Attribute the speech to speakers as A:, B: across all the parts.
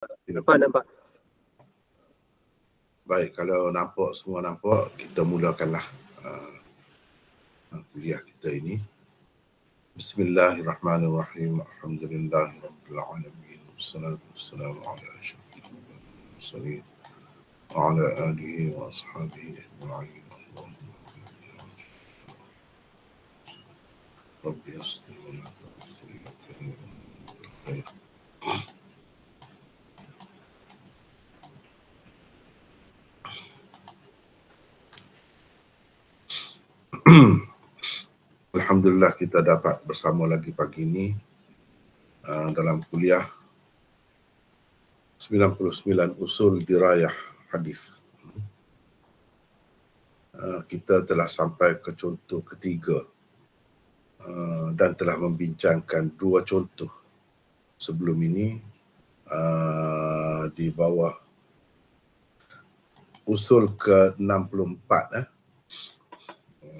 A: Nampak.
B: Baik, kalau nampak, semua nampak, kita mulakanlah kuliah kita ini. Bismillahirrahmanirrahim. Alhamdulillahirrabbilalamin. Wassalatu wassalamu ala asyrafil mursalin wa ala alihi wa ashabihi ajma'in. Rabbi yassir wa la tu'assir wa khair. Alhamdulillah kita dapat bersama lagi pagi ini dalam kuliah 99 usul dirayah hadis. Kita telah sampai ke contoh ketiga dan telah membincangkan dua contoh sebelum ini di bawah usul ke-64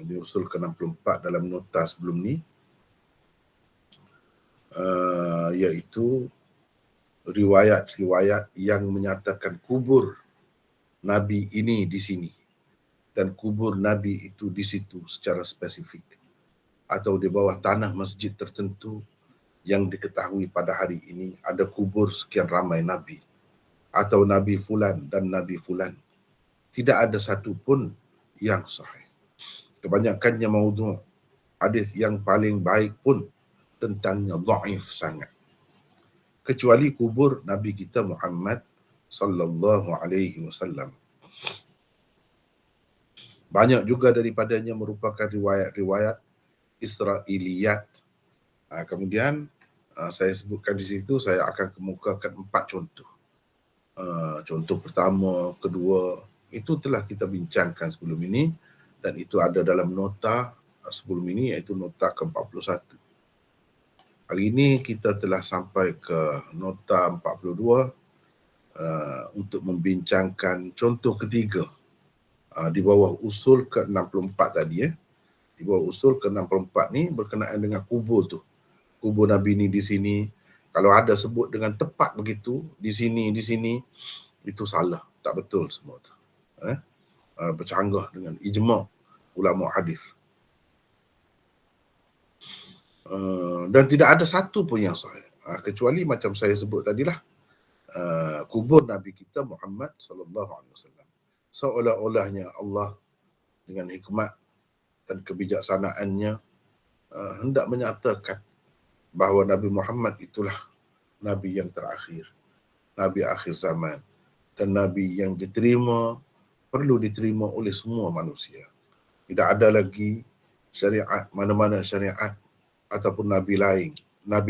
B: di usul ke-64 dalam nota sebelum ni, iaitu riwayat-riwayat yang menyatakan kubur Nabi ini di sini dan kubur Nabi itu di situ secara spesifik, atau di bawah tanah masjid tertentu yang diketahui pada hari ini ada kubur sekian ramai Nabi atau Nabi fulan dan Nabi fulan. Tidak ada satu pun yang sahih. Kebanyakannya maudhu'. Hadis yang paling baik pun tentangnya dhaif sangat. Kecuali kubur Nabi kita Muhammad sallallahu alaihi wasallam. Banyak juga daripadanya merupakan riwayat-riwayat Israiliyat. Kemudian saya sebutkan di situ, saya akan kemukakan 4 contoh. Contoh pertama, kedua, itu telah kita bincangkan sebelum ini dan itu ada dalam nota sebelum ini, iaitu nota ke-41. Hari ini kita telah sampai ke nota 42 untuk membincangkan contoh ketiga di bawah usul ke-64 tadi. Di bawah usul ke-64 ni berkenaan dengan kubur tu. Kubur Nabi ni di sini. Kalau ada sebut dengan tepat begitu, di sini, itu salah. Tak betul semua tu. Bercanggah dengan ijma' ulama hadis. Dan tidak ada satu pun yang sahih. Kecuali macam saya sebut tadilah, kubur Nabi kita Muhammad sallallahu alaihi wasallam. Seolah-olahnya Allah dengan hikmat dan kebijaksanaannya hendak menyatakan bahawa Nabi Muhammad itulah Nabi yang terakhir, Nabi akhir zaman, dan Nabi yang perlu diterima oleh semua manusia. Tidak ada lagi syariat, mana-mana syariat ataupun Nabi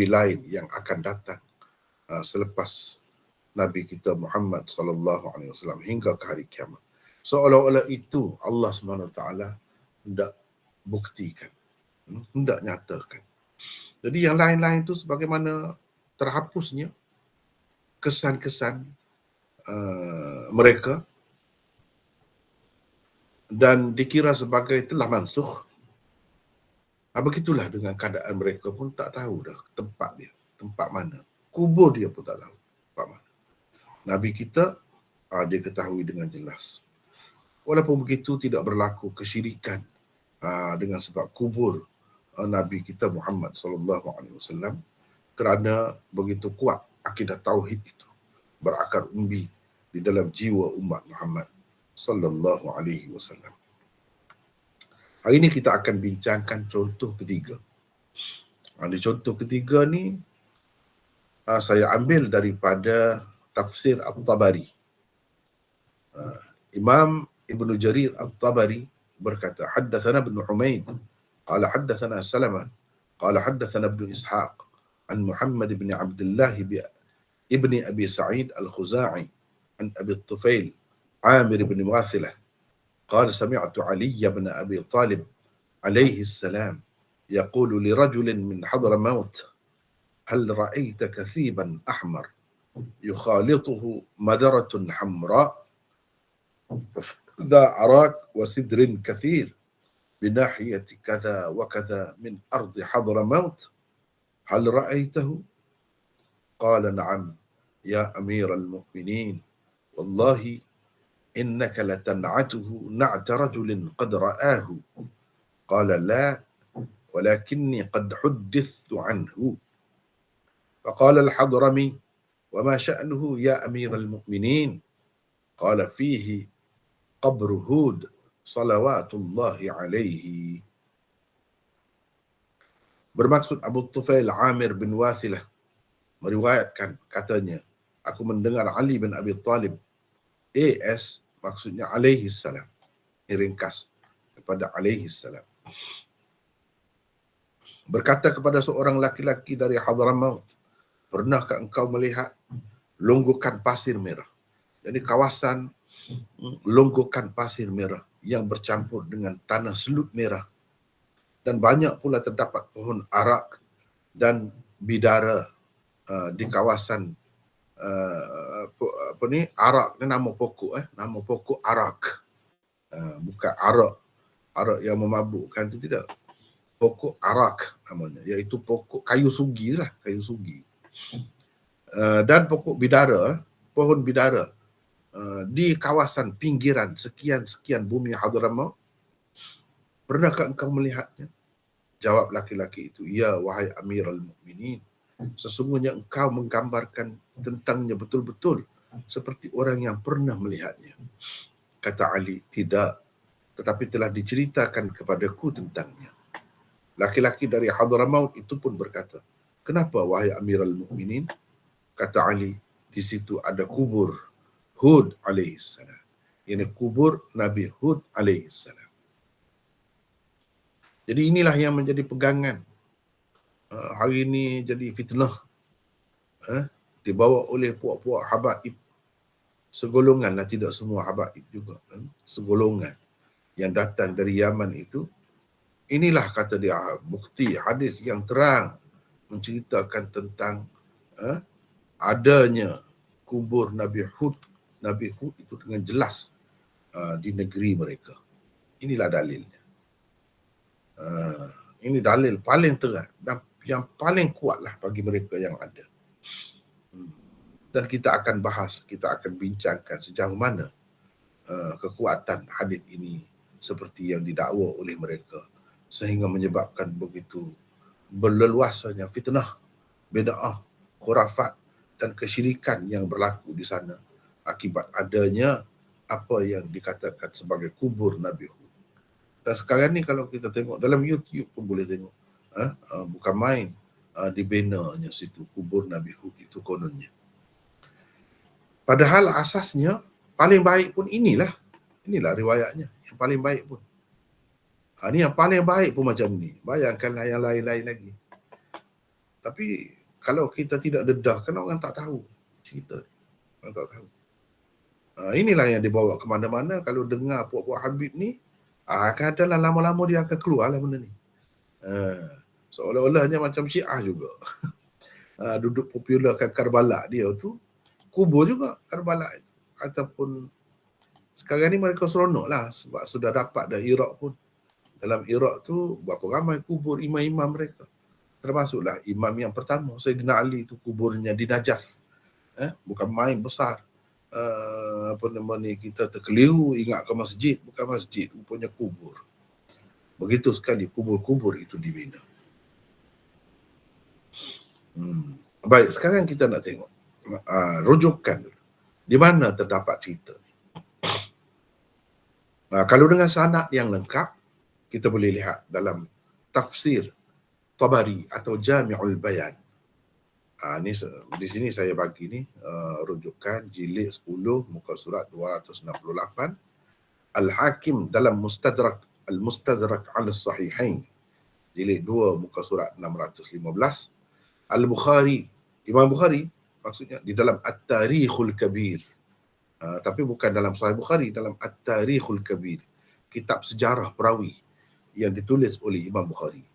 B: lain yang akan datang selepas Nabi kita Muhammad sallallahu alaihi wasallam hingga ke hari kiamat. Seolah-olah itu Allah SWT hendak buktikan, hendak nyatakan. Jadi yang lain-lain itu sebagaimana terhapusnya kesan-kesan mereka dan dikira sebagai telah mansukh. Begitulah dengan keadaan mereka pun tak tahu dah tempat mana. Kubur dia pun tak tahu tempat mana. Nabi kita dia ketahui dengan jelas. Walaupun begitu tidak berlaku kesyirikan dengan sebab kubur Nabi kita Muhammad sallallahu alaihi wasallam, kerana begitu kuat akidah tauhid itu berakar umbi di dalam jiwa umat Muhammad sallallahu alaihi wasallam. Hari ini kita akan bincangkan contoh ketiga. Di contoh ketiga ni saya ambil daripada tafsir At-Tabari. Imam Ibnu Jarir At-Tabari berkata, haddatsana Ibnu Humaid qala haddatsana Salamah qala haddatsana Ibnu Ishaq an Muhammad ibn Abdullah ibn Abi Sa'id Al-Khuza'i an Abi Tufail Amir ibn Wathilah قال سمعت علي بن أبي طالب عليه السلام يقول لرجل من حضرموت هل رأيت كثيبا أحمر يخالطه مدرة حمراء ذا عراك وسدر كثير بناحية كذا وكذا من أرض حضرموت هل رأيته؟ قال نعم ya Amiral Mu'minin, wallahi innaka latan'atuhu na'ta rajulin qad ra'ahu. Qala la, walakinni qad huddithtu anhu. Faqala al-Hadrami, wa ma sya'nuhu ya Amiral Mu'minin? Qala fihi qabru Hud salawatullahi alaihi. Bermaksud Abu Tufail Amir bin Wathilah meriwayatkan, katanya, aku mendengar Ali bin Abi Talib, AS maksudnya alaihi salam, ini ringkas kepada alaihi salam, berkata kepada seorang laki-laki dari Hadramaut, pernahkah engkau melihat longgokan pasir merah? Jadi kawasan longgokan pasir merah yang bercampur dengan tanah selut merah, dan banyak pula terdapat pohon arak dan bidara di kawasan arak ni nama pokok nama pokok arak, bukan arak yang memabukkan tu, tidak, pokok arak namanya, iaitu pokok kayu sugi lah, kayu sugi. Dan pokok bidara, pohon bidara di kawasan pinggiran sekian-sekian bumi Hadramaut. Pernahkah engkau melihatnya? Jawab laki-laki itu, ya wahai Amirul Mukminin, sesungguhnya engkau menggambarkan tentangnya betul-betul seperti orang yang pernah melihatnya. Kata Ali, tidak, tetapi telah diceritakan kepadaku tentangnya. Laki-laki dari Hadramaut itu pun berkata, kenapa wahai Amirul Mukminin? Kata Ali, di situ ada kubur Hud alaihissalam. Ini kubur Nabi Hud alaihissalam. Jadi inilah yang menjadi pegangan. Hari ini jadi fitnah dibawa oleh puak-puak habaib segolongan lah, tidak semua habaib juga, segolongan yang datang dari Yaman itu. Inilah kata dia bukti hadis yang terang menceritakan tentang adanya kubur Nabi Hud itu dengan jelas di negeri mereka. Inilah dalilnya. Ini dalil paling terang dan yang paling kuatlah bagi mereka yang ada. Dan kita akan bahas, kita akan bincangkan sejauh mana kekuatan hadis ini seperti yang didakwa oleh mereka sehingga menyebabkan begitu berleluasanya fitnah, bid'ah, khurafat dan kesyirikan yang berlaku di sana akibat adanya apa yang dikatakan sebagai kubur Nabi Hud. Dan sekarang ni kalau kita tengok dalam YouTube pun boleh tengok, bukan main dibenanya situ kubur Nabi Hud itu kononnya. Padahal asasnya paling baik pun inilah riwayatnya yang paling baik pun. Ini yang paling baik pun macam ni. Bayangkanlah yang lain-lain lagi. Tapi kalau kita tidak dedah, kan orang tak tahu cerita. Orang tak tahu. Inilah yang dibawa ke mana-mana. Kalau dengar puak-puak Habib ni, akan adalah lama-lama dia akan keluar lah benda ni. Seolah-olahnya macam Syiah juga. Duduk popularkan Karbala dia tu, kubur juga Karbala itu. Ataupun sekarang ni mereka seronok lah sebab sudah dapat dah Iraq pun. Dalam Iraq tu berapa ramai kubur imam-imam mereka. Termasuklah imam yang pertama, Sayyidina Ali tu kuburnya di Najaf. Bukan main besar. Apa nama ni, kita terkeliru ingat ke masjid, bukan masjid, rupanya kubur. Begitu sekali kubur-kubur itu dibina. Baik, sekarang kita nak tengok rujukan dulu. Di mana terdapat cerita ni? Kalau dengan sanad yang lengkap, kita boleh lihat dalam tafsir Tabari atau Jami'ul Bayan. Ni di sini saya bagi ni rujukan jilid 10 muka surat 268, Al-Hakim dalam Al-Mustadrak al-Sahihain jilid 2 muka surat 615, Al-Bukhari, Imam Bukhari maksudnya di dalam At-Tarikhul Kabir. Tapi bukan dalam Sahih Bukhari, dalam At-Tarikhul Kabir, kitab sejarah perawi yang ditulis oleh Imam Bukhari.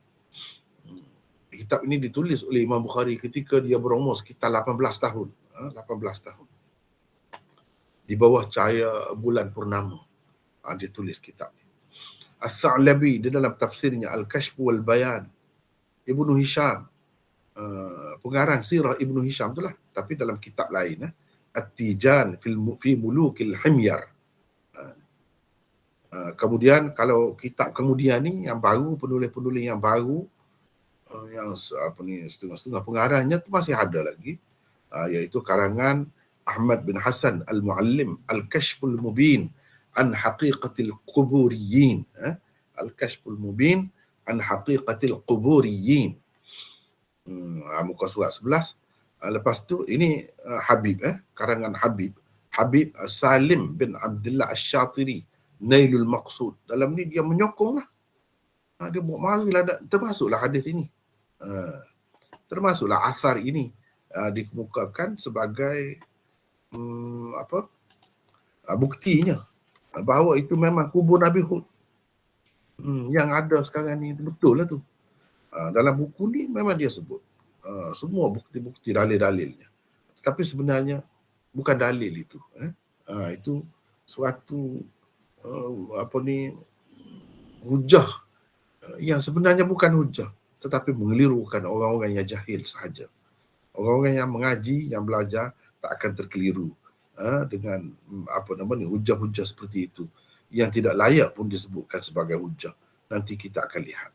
B: Kitab ini ditulis oleh Imam Bukhari ketika dia berumur sekitar 18 tahun. 18 tahun. Di bawah cahaya bulan purnama. Dia tulis kitab ini. As-Sa'labi di dalam tafsirnya Al-Kashf wal Bayan. Ibnu Hisham pengarang sirah Ibnu Hisham itulah, tapi dalam kitab lain, At-Tijan fi Mulukil Himyar. Kemudian kalau kitab kemudian ni yang baru, penulis-penulis yang baru, yang setengah-setengah pengarangnya tu masih ada lagi, iaitu karangan Ahmad bin Hasan Al-Muallim, Al-Kashful Mubin an Haqiqatil Quburiyin. Al-Kashful Mubin an Haqiqatil Quburiyin. Muka surat 11. Lepas tu ini Habib, karangan Habib Salim bin Abdullah Asy-Syatiri, Nailul Maqsud. Dalam ni dia menyokong lah. Dia buat marilah, termasuklah hadis ini. Termasuklah asar ini dikemukakan sebagai buktinya bahawa itu memang kubur Nabi Hud. Yang ada sekarang ni betul lah tu. Dalam buku ni memang dia sebut semua bukti-bukti, dalil-dalilnya. Tetapi sebenarnya bukan dalil itu. Itu suatu hujah yang sebenarnya bukan hujah, tetapi mengelirukan orang-orang yang jahil sahaja. Orang-orang yang mengaji, yang belajar tak akan terkeliru dengan hujah-hujah seperti itu yang tidak layak pun disebutkan sebagai hujah. Nanti kita akan lihat.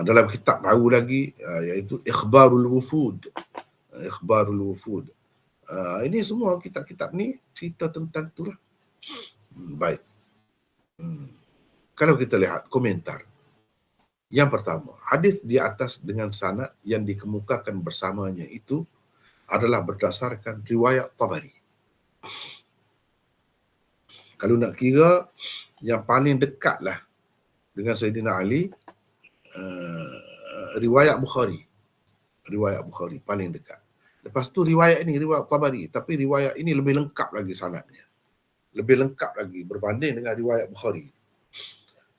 B: Dalam kitab baru lagi, iaitu Ikhbarul Wufud. Ikhbarul Wufud. Ini semua kitab-kitab ni cerita tentang itulah. Baik. Kalau kita lihat komentar. Yang pertama, hadis di atas dengan sanad yang dikemukakan bersamanya itu adalah berdasarkan riwayat Tabari. Kalau nak kira, yang paling dekat lah dengan Sayyidina Ali, riwayat Bukhari. Riwayat Bukhari paling dekat. Lepas tu riwayat ini, riwayat Tabari. Tapi riwayat ini lebih lengkap lagi sanadnya. Lebih lengkap lagi berbanding dengan riwayat Bukhari.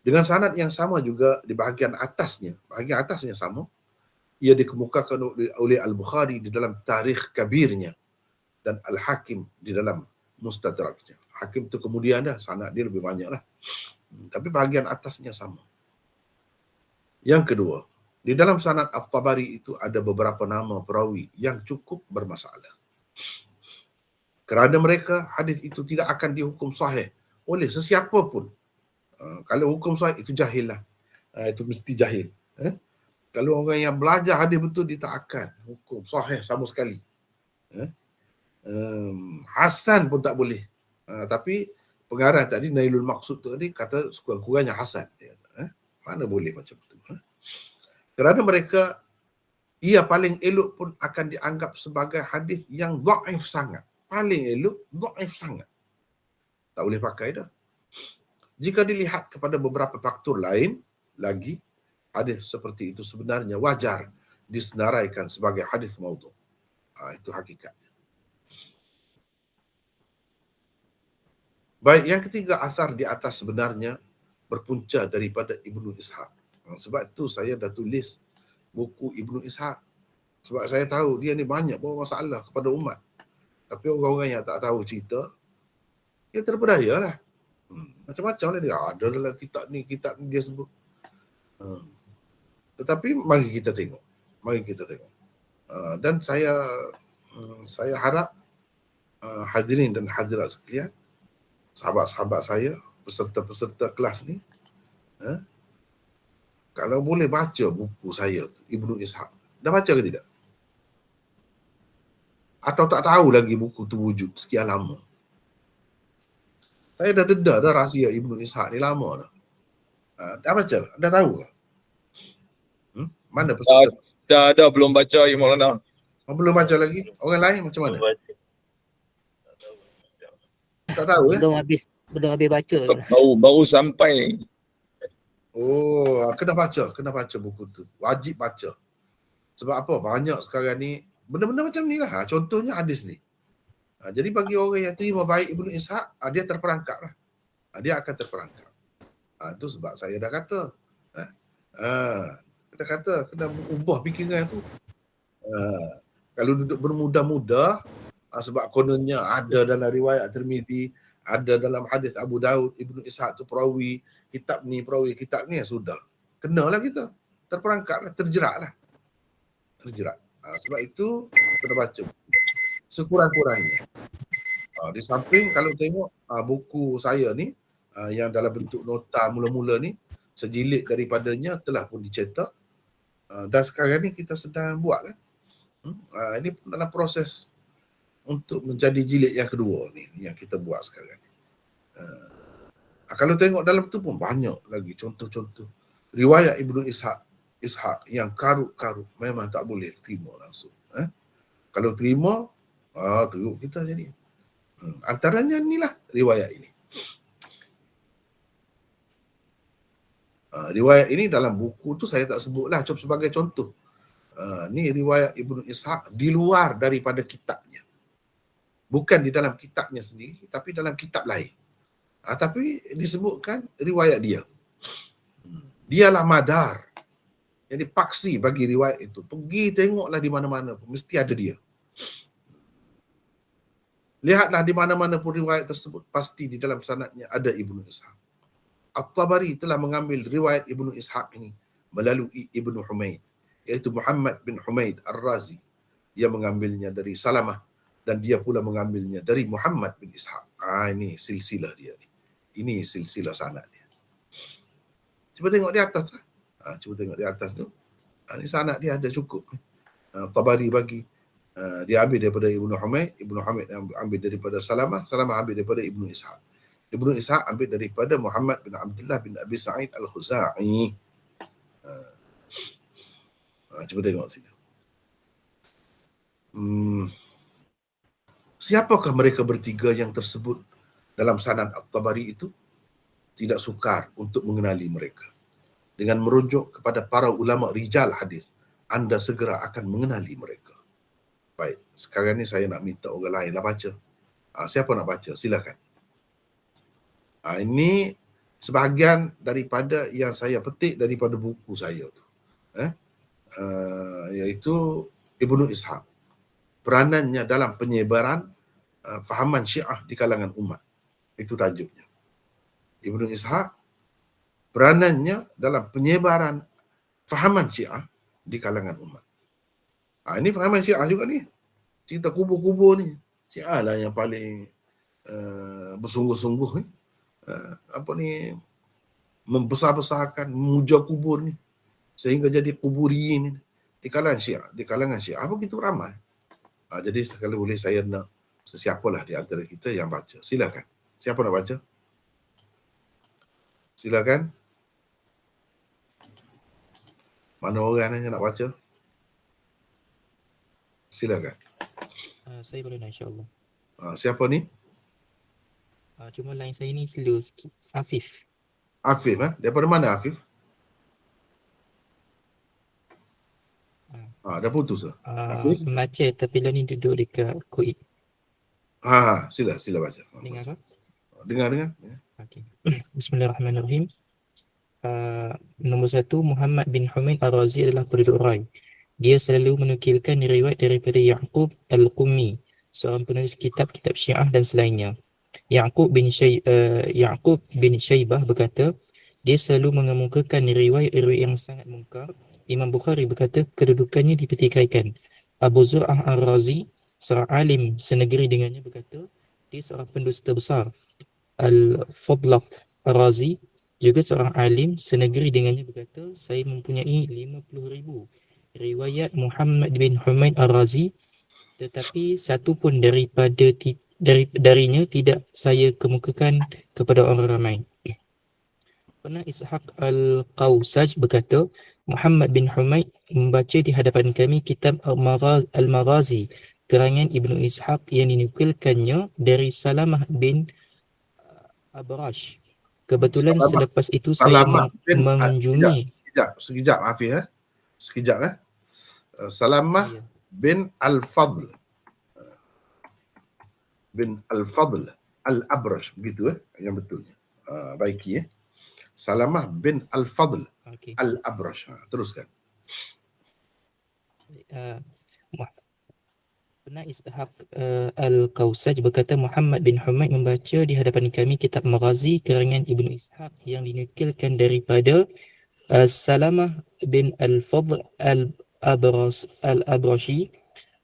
B: Dengan sanad yang sama juga di bahagian atasnya sama. Ia dikemukakan oleh Al-Bukhari di dalam Tarikh Kabirnya dan Al-Hakim di dalam Mustadraknya. Hakim tu kemudian dah, sanad dia lebih banyak lah. Tapi bahagian atasnya sama. Yang kedua, di dalam sanad At-Tabari itu ada beberapa nama perawi yang cukup bermasalah. Kerana mereka, hadis itu tidak akan dihukum sahih oleh sesiapa pun. Kalau hukum sahih itu jahil lah. Itu mesti jahil. Kalau orang yang belajar hadis betul, dia tak akan hukum sahih sama sekali. Hasan pun tak boleh. Tapi pengarang tadi, Nailul Maqsud tadi kata sekurang-kurangnya hasan. Mana boleh macam tu. Kerana mereka, ia paling elok pun akan dianggap sebagai hadis yang dhaif sangat. Paling elok, dhaif sangat. Tak boleh pakai dah. Jika dilihat kepada beberapa faktor lain lagi, hadis seperti itu sebenarnya wajar disenaraikan sebagai hadis maudhu'. Itu hakikatnya. Baik, yang ketiga, asar di atas sebenarnya berpunca daripada Ibnu Ishaq. Sebab itu saya dah tulis buku Ibnu Ishaq. Sebab saya tahu dia ni banyak bawa masalah kepada umat. Tapi orang-orang yang tak tahu cerita, dia terpedaya lah. Macam-macam lah dia. Ada dalam kitab ni dia sebut. Tetapi mari kita tengok. Dan saya harap hadirin dan hadirat sekalian, sahabat-sahabat saya, peserta-peserta kelas ni, kalau boleh baca buku saya, Ibnu Ishaq. Dah baca ke tidak? Atau tak tahu lagi buku tu wujud sekian lama? Saya dah dedah dah rahsia Ibnu Ishaq ni lama dah. Dah baca? Dah tahu ke? Mana peserta?
A: Dah belum baca, ya Maulana.
B: Belum baca lagi? Orang lain macam mana? Tak tahu ya?
C: Belum habis baca.
A: Baru sampai.
B: Oh, kena baca buku tu. Wajib baca. Sebab apa? Banyak sekarang ni benda-benda macam ni lah. Contohnya hadis ni. Jadi bagi orang yang terima baik Ibnu Ishaq, dia terperangkap lah. Dia akan terperangkap. Itu sebab saya dah kata. Kita kata kena ubah fikiran tu. Kalau duduk bermudah-mudah, sebab kononnya ada dalam riwayat Tirmizi, ada dalam hadis Abu Daud, Ibnu Ishaq tu perawi kitab ni, sudah. Kenalah kita. terperangkap, terjerat. Sebab itu kena baca sekurang-kurangnya. Di samping kalau tengok buku saya ni yang dalam bentuk nota mula-mula ni, sejilid daripadanya telah pun dicetak dan sekarang ni kita sedang buat kan. Ini pun dalam proses untuk menjadi jilid yang kedua ni yang kita buat sekarang ni. Kalau tengok dalam tu pun banyak lagi contoh-contoh riwayat Ibnu Ishaq yang karut-karut, memang tak boleh terima langsung. Kalau terima, teruk kita jadi. Antaranya inilah riwayat ini. Riwayat ini dalam buku tu saya tak sebutlah, cuma sebagai contoh. Ni riwayat Ibnu Ishaq di luar daripada kitabnya. Bukan di dalam kitabnya sendiri, tapi dalam kitab lain. Tapi disebutkan riwayat dia. Dialah madar. Jadi paksi bagi riwayat itu. Pergi tengoklah di mana-mana pun, mesti ada dia. Lihatlah di mana-mana pun riwayat tersebut, pasti di dalam sanadnya ada Ibnu Ishaq. At-Tabari telah mengambil riwayat Ibnu Ishaq ini melalui Ibnu Humaid, iaitu Muhammad bin Humaid Ar-Razi. Dia mengambilnya dari Salamah dan dia pula mengambilnya dari Muhammad bin Ishaq. Ini silsilah dia ni. Ini silsilah sanad dia. Cuba tengok di atas lah. Cuba tengok di atas tu. Ini sanad dia ada cukup. Tabari bagi. Dia ambil daripada Ibnu Humaid ambil daripada Salamah ambil daripada Ibnu Ishaq. Ibnu Ishaq ambil daripada Muhammad bin Abdullah bin Abi Sa'id Al-Khuzai. Cuba tengok situ. Siapakah mereka bertiga yang tersebut dalam sanad At-Tabari itu? Tidak sukar untuk mengenali mereka. Dengan merujuk kepada para ulama rijal hadis, anda segera akan mengenali mereka. Baik, sekarang ni saya nak minta orang lain lah baca. Siapa nak baca? Silakan. Ini sebahagian daripada yang saya petik daripada buku saya tu. Iaitu Ibnu Ishaq. Peranannya dalam penyebaran fahaman Syiah di kalangan umat. Itu tajuknya. Ibnu Ishaq, peranannya dalam penyebaran fahaman Syiah di kalangan umat. Ini fahaman Syiah juga ni. Cerita kubur-kubur ni. Syiah lah yang paling bersungguh-sungguh ni. Membesar-besarkan, memuja kubur ni. Sehingga jadi kuburiyin ni. Di kalangan Syiah. Apa begitu ramai. Jadi sekali boleh saya nak sesiapalah di antara kita yang baca. Silakan. Siapa nak baca? Silakan. Mana orang yang nak baca? Silakan.
C: Saya boleh nak, insyaAllah.
B: Siapa ni?
C: Cuma line saya ni slow sikit. Afif.
B: Afif, daripada mana Afif? Dah putus ke? Afif?
C: Membaca tapi lah ni duduk dekat Kuwait.
B: Sila baca.
C: Dengar ke?
B: Dengar.
C: Okay. Bismillahirrahmanirrahim. Nombor 1, Muhammad bin Humaid Ar-Razi adalah penduduk Rai. Dia selalu menukilkan riwayat daripada Ya'qub Al-Qummi, seorang penulis kitab-kitab Syiah dan selainnya. Ya'qub bin Syaibah berkata, dia selalu mengemukakan riwayat-riwayat yang sangat mungkar. Imam Bukhari berkata kedudukannya dipertikaikan. Abu Zur'ah Ar-Razi, seorang alim senegeri dengannya, berkata dia seorang pendusta besar. Al-Fadlaq Ar-Razi, juga seorang alim senegeri dengannya, berkata saya mempunyai 50,000 riwayat Muhammad bin Humaid Ar-Razi, tetapi satu pun darinya tidak saya kemukakan kepada orang ramai. Pernah Ishaq Al-Qawsaj berkata, Muhammad bin Humaid membaca di hadapan kami kitab Al-Maghazi karangan Ibnu Ishaq yang dinukilkannya dari Salamah bin Abrash. Kebetulan selepas itu saya mengunjungi.
B: Sekejap Afif. Sekejap. Salamah bin Al-Fadl. Bin Al-Fadl Al-Abrash, begitu yang betulnya. Baiki Salamah bin Al-Fadl Al-Abrash. Teruskan.
C: Pernah Ishaq Al-Qawsaj berkata, Muhammad bin Humaid membaca di hadapan kami kitab Maghazi karangan Ibnu Ishaq yang dinukilkan daripada Salamah bin Al-Fadl Al-Abrashi.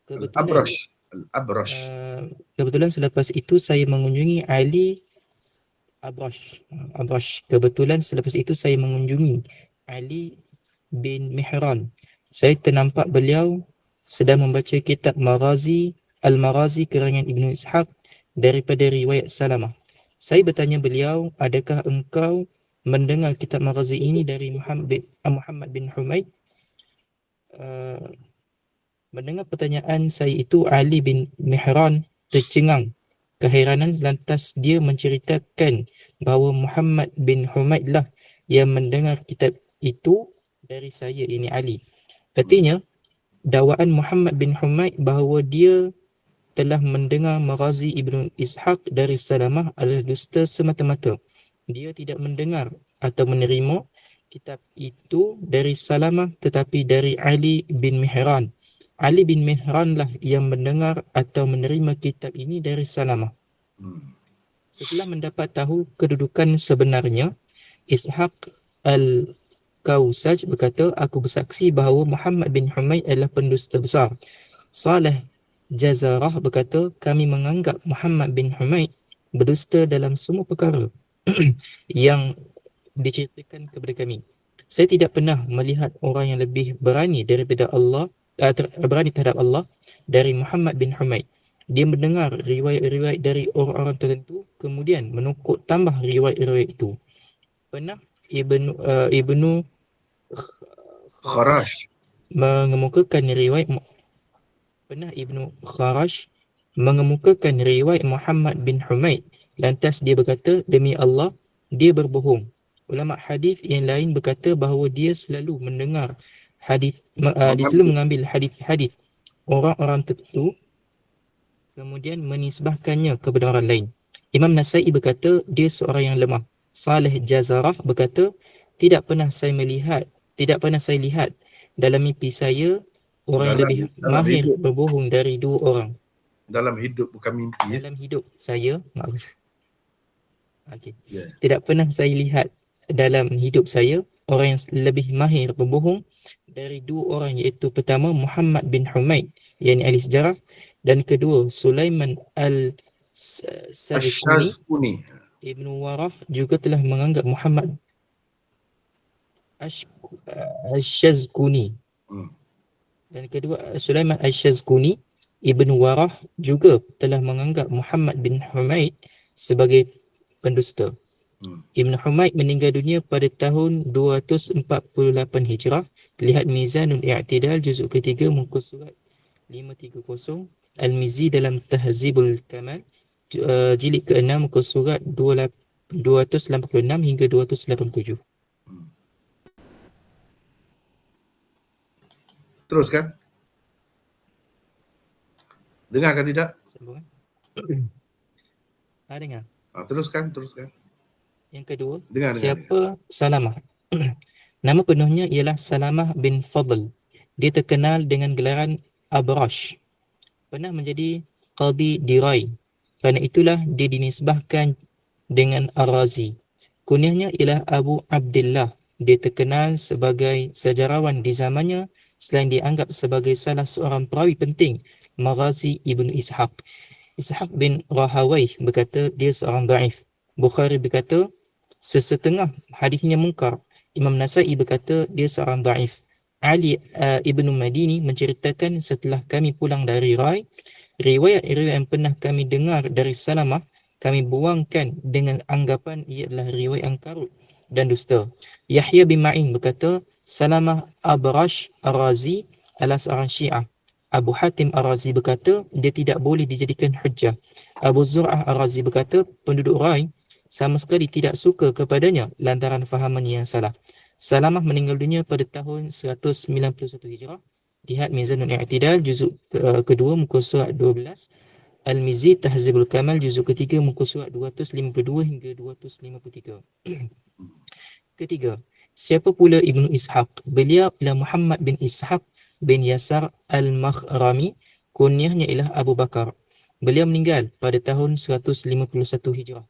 C: Kebetulan
B: Al-Abrash.
C: kebetulan selepas itu saya mengunjungi Ali Abrash. Kebetulan selepas itu saya mengunjungi Ali bin Mihran. Saya ternampak beliau sedang membaca kitab Al-Maghazi karangan Ibnu Ishaq daripada riwayat Salamah. Saya bertanya beliau, adakah engkau mendengar kitab Maghazi ini dari Muhammad bin Humaid? Mendengar pertanyaan saya itu, Ali bin Mihran tercengang keheranan, lantas dia menceritakan bahawa Muhammad bin Humaid lah yang mendengar kitab itu dari saya, ini Ali. Artinya, dakwaan Muhammad bin Humaid bahawa dia telah mendengar Maghazi Ibnu Ishaq dari Salamah adalah dusta semata-mata. Dia tidak mendengar atau menerima kitab itu dari Salamah tetapi dari Ali bin Mihran. Ali bin Mihran lah yang mendengar atau menerima kitab ini dari Salamah. Setelah mendapat tahu kedudukan sebenarnya, Ishaq Al-Kausaj berkata, aku bersaksi bahawa Muhammad bin Humaid adalah pendusta besar. Saleh Jazarah berkata, kami menganggap Muhammad bin Humaid berdusta dalam semua perkara yang diceritakan kepada kami. Saya tidak pernah melihat orang yang lebih berani daripada Allah, berani terhadap Allah dari Muhammad bin Humaid. Dia mendengar riwayat-riwayat dari orang-orang tertentu, kemudian menukuk tambah riwayat-riwayat itu. Pernah Ibnu
B: Kharash.
C: mengemukakan riwayat Muhammad bin Humaid. Lantas dia berkata, demi Allah, dia berbohong. Ulama hadis yang lain berkata bahawa dia selalu mendengar hadis, dia selalu mengambil hadis-hadis orang-orang tertentu kemudian menisbahkannya kepada orang lain. Imam Nasai berkata dia seorang yang lemah. Saleh Jazarah berkata, tidak pernah saya lihat dalam mimpi saya orang yang lebih mahir
B: hidup.
C: berbohong dari dua orang.
B: Dalam hidup, bukan mimpi.
C: Dalam hidup saya,
B: Yeah.
C: tidak pernah saya lihat dalam hidup saya orang yang lebih mahir berbohong dari dua orang, iaitu pertama Muhammad bin Humaid yang ahli sejarah, dan kedua Sulaiman Al-Shazkuni. Ibnu Warah juga telah menganggap Muhammad Al-Shazkuni. Dan kedua Sulaiman Al-Shazkuni, Ibnu Warah juga telah menganggap Muhammad bin Humaid sebagai pendusta. Ibn Humaid meninggal dunia pada tahun 248 Hijrah. Lihat Mizanul I'tidal juzuk ketiga muka surat 530, Al-Mizzi dalam Tahzibul Kamal jilid ke-6 muka surat 286 hingga 287.
B: Teruskan. Dengar ke tidak?
C: Sambung. Dengar.
B: Teruskan.
C: Yang kedua,
B: Dengar.
C: siapa Salamah? Nama penuhnya ialah Salamah bin Fadl. Dia terkenal dengan gelaran Abrash. Pernah menjadi qadi di Rai. Kerana itulah dia dinisbahkan dengan Ar-Razi. Kunyahnya ialah Abu Abdullah. Dia terkenal sebagai sejarawan di zamannya selain dianggap sebagai salah seorang perawi penting Maghazi Ibnu Ishaq. Ishaq bin Rahawayh berkata dia seorang dhaif. Bukhari berkata sesetengah hadisnya mungkar. Imam Nasai berkata dia seorang dhaif. Ali Ibnu Madini menceritakan setelah kami pulang dari Rai, riwayat-riwayat yang pernah kami dengar dari Salamah kami buangkan dengan anggapan ia adalah riwayat yang karut dan dusta. Yahya bin Ma'in berkata Salamah Abrash Ar-Razi adalah seorang Syiah. Abu Hatim Ar-Razi berkata dia tidak boleh dijadikan hujjah. Abu Zur'ah Ar-Razi berkata penduduk Rai sama sekali tidak suka kepadanya lantaran fahamannya yang salah. Salamah meninggal dunia pada tahun 191 Hijrah. Lihat Mizanul I'tidal juzuk kedua muka surat 12, Al-Mizzi Tahzibul Kamal juzuk ketiga muka surat 252 hingga 253. Ketiga, siapa pula Ibnu Ishaq? Beliau ialah Muhammad bin Ishaq bin Yasar Al-Makhrami, kunyahnya ialah Abu Bakar. Beliau meninggal pada tahun 151 Hijrah.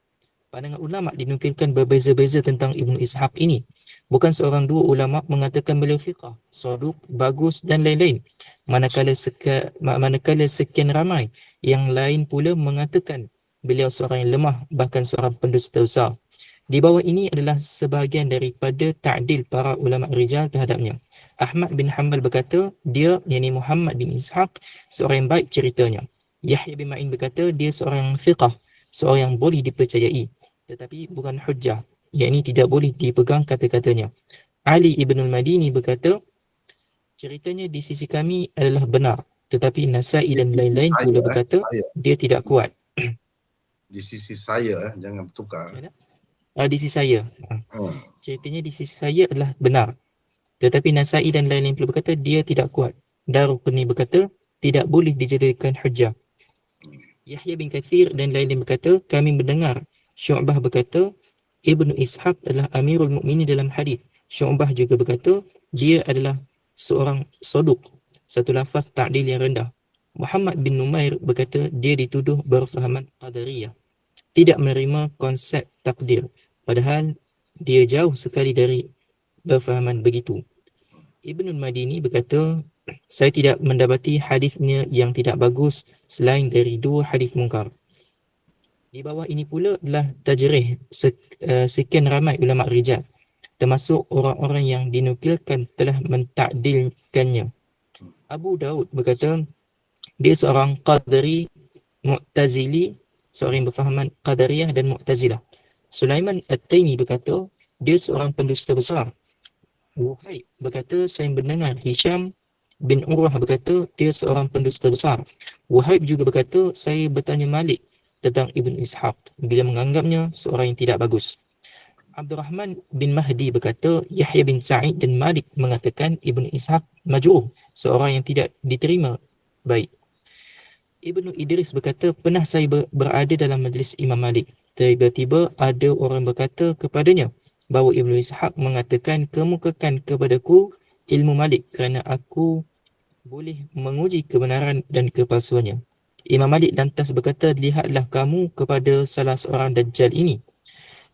C: Pandangan ulama dinukilkan berbeza-beza tentang Ibnu Ishaq ini. Bukan seorang dua ulama mengatakan beliau fiqah, saduq, bagus dan lain-lain. Manakala sekian ramai yang lain pula mengatakan beliau seorang yang lemah, bahkan seorang pendusta besar. Di bawah ini adalah sebahagian daripada ta'dil para ulama rijal terhadapnya. Ahmad bin Hanbal berkata, dia, yakni Muhammad bin Ishaq, seorang yang baik ceritanya. Yahya bin Ma'in berkata, dia seorang yang fiqah, seorang yang boleh dipercayai, tetapi bukan hujjah, yakni tidak boleh dipegang kata-katanya. Ali ibn al-Madini berkata, ceritanya di sisi kami adalah benar, tetapi Nasai dan
B: Di sisi
C: lain-lain
B: saya,
C: pula berkata
B: saya.
C: dia tidak kuat.
B: Di sisi saya, jangan bertukar.
C: Di sisi saya, ceritanya di sisi saya adalah benar, tetapi Nasai dan lain-lain pula berkata dia tidak kuat. Daruqutni berkata tidak boleh dijadikan hujjah. Yahya bin Kathir dan lain-lain berkata, kami mendengar Syu'bah berkata Ibnu Ishaq adalah Amirul Mukminin dalam hadis. Syu'bah juga berkata dia adalah seorang saduq, satu lafaz ta'dil yang rendah. Muhammad bin Numair berkata dia dituduh berfahaman qadariyah, tidak menerima konsep takdir, padahal dia jauh sekali dari berfahaman begitu. Ibnu Madini berkata, saya tidak mendapati hadisnya yang tidak bagus selain dari dua hadis mungkar. Di bawah ini pula adalah tajrih sekian ramai ulama rijal, termasuk orang-orang yang dinukilkan telah mentakdilkannya. Abu Daud berkata, dia seorang Qadari Mu'tazili, seorang yang berfahaman Qadariyah dan Mu'tazilah. Sulaiman At-Taimi berkata, dia seorang pendusta besar. Wuhaib berkata, saya mendengar Hisham bin Urwah berkata, dia seorang pendusta besar. Wuhaib juga berkata, saya bertanya Malik tentang Ibn Ishaq bila menganggapnya seorang yang tidak bagus. Abdurrahman bin Mahdi berkata, Yahya bin Sa'id dan Malik mengatakan Ibn Ishaq majruh, seorang yang tidak diterima baik. Ibnu Idris berkata, pernah saya berada dalam majlis Imam Malik. Tiba-tiba ada orang berkata kepadanya bahawa Ibnu Ishaq mengatakan, kemukakan kepadaku ilmu Malik kerana aku boleh menguji kebenaran dan kepalsuannya. Imam Malik lantas berkata, lihatlah kamu kepada salah seorang Dajjal ini.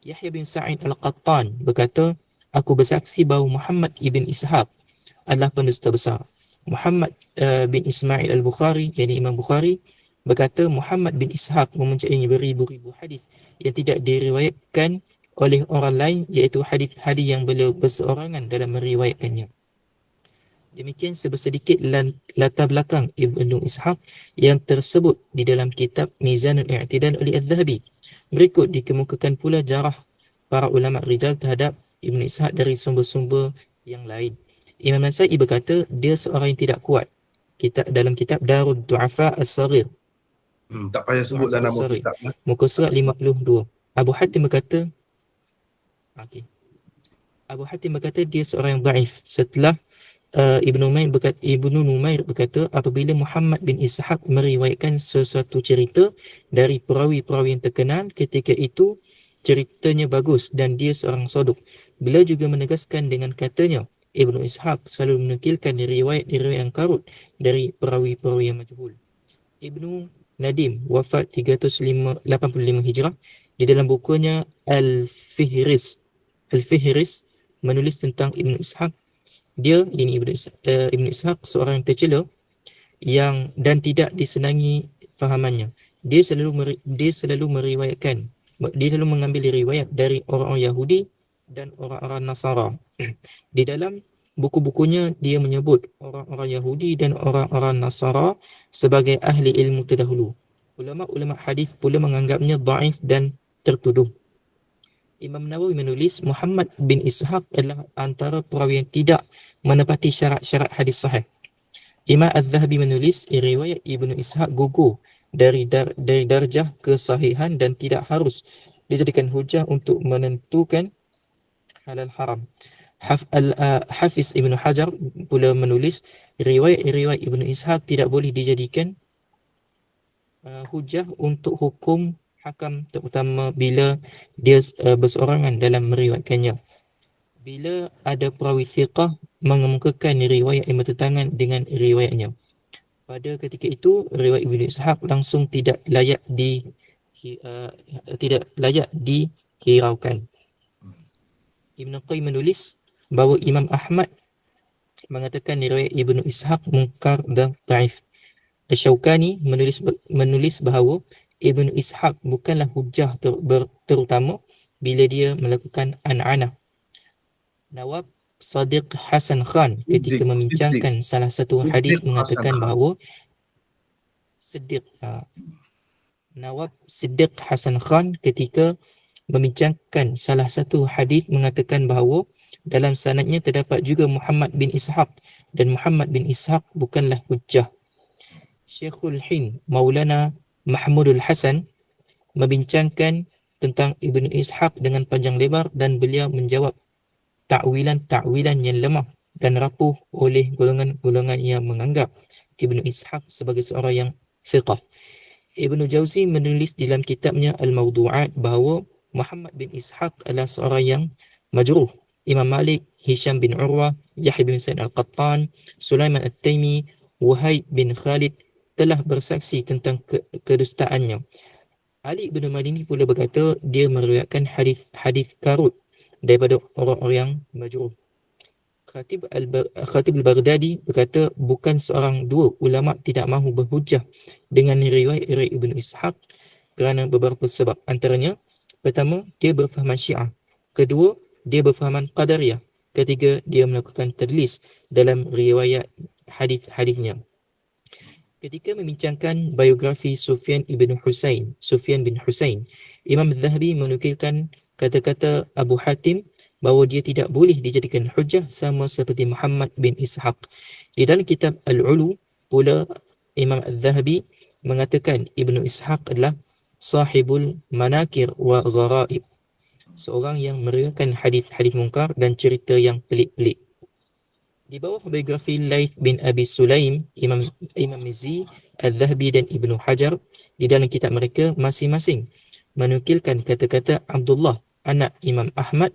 C: Yahya bin Sa'id Al-Qattan berkata, aku bersaksi bahawa Muhammad ibn Ishaq adalah pendusta besar. Muhammad bin Ismail Al-Bukhari, yakni Imam Bukhari, berkata Muhammad bin Ishaq mempunyai beribu-ribu hadis yang tidak diriwayatkan oleh orang lain, iaitu hadis-hadis yang beliau berseorangan dalam meriwayatkannya. Demikian sedikit latar belakang Ibnu Ishaq yang tersebut di dalam kitab Mizanul I'tidal oleh Az-Zahabi. Berikut dikemukakan pula jarah para ulama rijal terhadap Ibnu Ishaq dari sumber-sumber yang lain. Imam Nasai berkata dia seorang yang tidak kuat. Dalam kitab Darud Du'afa As-Saghir,
B: Tak payah sebutlah nama kitab.
C: muka surat 52. Abu Hatim berkata dia seorang yang dhaif. Setelah Ibnu Numair berkata apabila Muhammad bin Ishaq meriwayatkan sesuatu cerita dari perawi-perawi yang terkenal, ketika itu ceritanya bagus dan dia seorang saduq. Beliau juga menegaskan dengan katanya, Ibnu Ishaq selalu menukilkan riwayat-riwayat yang karut dari perawi-perawi yang majhul. Ibnu Nadim wafat 385 Hijrah. Di dalam bukunya Al-Fihris menulis tentang Ibnu Ishaq. Dia, ini Ibnu Ishaq, seorang yang tercela dan tidak disenangi fahamannya. Dia selalu mengambil riwayat dari orang-orang Yahudi dan orang-orang Nasara. Di dalam buku-bukunya dia menyebut orang-orang Yahudi dan orang-orang Nasara sebagai ahli ilmu terdahulu. Ulama-ulama hadis pula menganggapnya dhaif dan tertuduh. Imam Nawawi menulis Muhammad bin Ishaq adalah antara perawi yang tidak menepati syarat-syarat hadis sahih. Imam Az-Zahabi menulis riwayat Ibnu Ishaq gugur dari darjah kesahihan dan tidak harus dijadikan hujah untuk menentukan halal haram. Hafiz Ibnu Hajar pula menulis riwayat Ibnu Ishaq tidak boleh dijadikan hujah untuk hukum hakam, terutama bila dia berseorangan dalam meriwayatkannya. Bila ada perawi thiqah mengemukakan riwayat yang bertentangan dengan riwayatnya, pada ketika itu riwayat Ibnu Ishaq langsung tidak layak tidak layak dihiraukan. Ibn Qayyim menulis bahawa Imam Ahmad mengatakan riwayat Ibnu Ishaq munkar dan dhaif. Asy-Syaukani menulis bahawa Ibnu Ishaq bukanlah hujjah terutama bila dia melakukan an'anah. Nawab Sadiq Hasan Khan ketika membincangkan salah satu hadis mengatakan bahawa Nawab Siddiq Hasan Khan ketika membincangkan salah satu hadis mengatakan bahawa dalam sanadnya terdapat juga Muhammad bin Ishaq dan Muhammad bin Ishaq bukanlah hujjah. Syekhul Hind Maulana Mahmudul Hasan membincangkan tentang Ibnu Ishaq dengan panjang lebar dan beliau menjawab takwilan-takwilan yang lemah dan rapuh oleh golongan-golongan yang menganggap Ibnu Ishaq sebagai seorang yang thiqah. Ibnu Jauzi menulis dalam kitabnya Al-Mawdu'at bahawa Muhammad bin Ishaq adalah seorang yang majruh. Imam Malik, Hisham bin Urwah, Yahya bin Sa'id Al-Qattan, Sulaiman At-Taimi, Wahid bin Khalid telah bersaksi tentang kedustaannya. Ali bin Madini pula berkata dia meriwayatkan hadis karut daripada orang-orang yang majruh. Khatib Al-Baghdadi berkata bukan seorang dua ulama tidak mahu berhujjah dengan riwayat Ibnu Ishaq kerana beberapa sebab. Antaranya, pertama, dia berfahaman Syiah. Kedua, dia berfahaman Qadariyah. Ketiga, dia melakukan tadlis dalam riwayat hadis-hadisnya. Ketika membincangkan biografi Sufyan bin Husain, Imam Zahabi menukilkan kata-kata Abu Hatim bahawa dia tidak boleh dijadikan hujjah sama seperti Muhammad bin Ishaq. Di dalam kitab Al-Ulu pula Imam Zahabi mengatakan Ibnu Ishaq adalah sahibul manakir wa gharaib, seorang yang meriwayatkan hadis-hadis mungkar dan cerita yang pelik-pelik. Di bawah biografi Laith bin Abi Sulaim, Imam Mizzi, Al-Zahabi dan Ibnu Hajar di dalam kitab mereka masing-masing menukilkan kata-kata Abdullah, anak Imam Ahmad,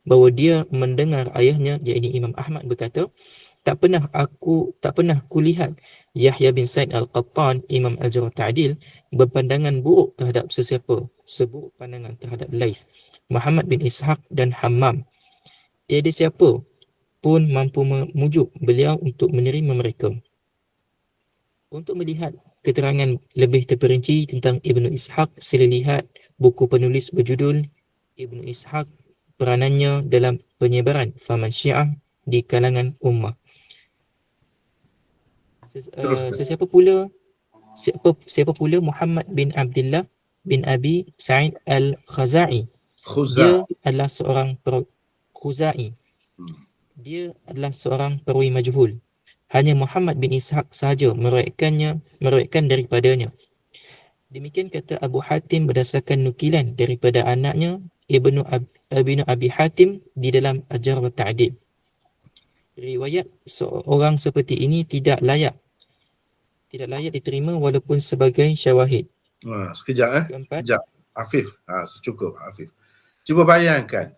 C: bahawa dia mendengar ayahnya, iaitu Imam Ahmad berkata, tak pernah kulihat Yahya bin Sa'id Al-Qattan, Imam Ajr Ta'dil, berpandangan buruk terhadap sesiapa seburuk pandangan terhadap Laith, Muhammad bin Ishaq dan Hammam. Tiada siapa pun mampu memujuk beliau untuk menerima mereka. Untuk melihat keterangan lebih terperinci tentang Ibnu Ishaq, sila lihat buku penulis berjudul Ibnu Ishaq, peranannya dalam penyebaran fahaman Syiah di kalangan ummah. Siapa pula Muhammad bin Abdullah bin Abi Sa'id Al-Khuzai. Dia adalah seorang Khuzai. Dia adalah seorang perawi majhul. Hanya Muhammad bin Ishaq sahaja meriwayatkan daripadanya. Demikian kata Abu Hatim berdasarkan nukilan daripada anaknya Ibnu Abi Hatim di dalam Ajar wa Ta'dil. Riwayat seorang seperti ini tidak layak diterima walaupun sebagai syawahid.
B: Sekejap Sekejap. Afif, secukup Afif. Cuba bayangkan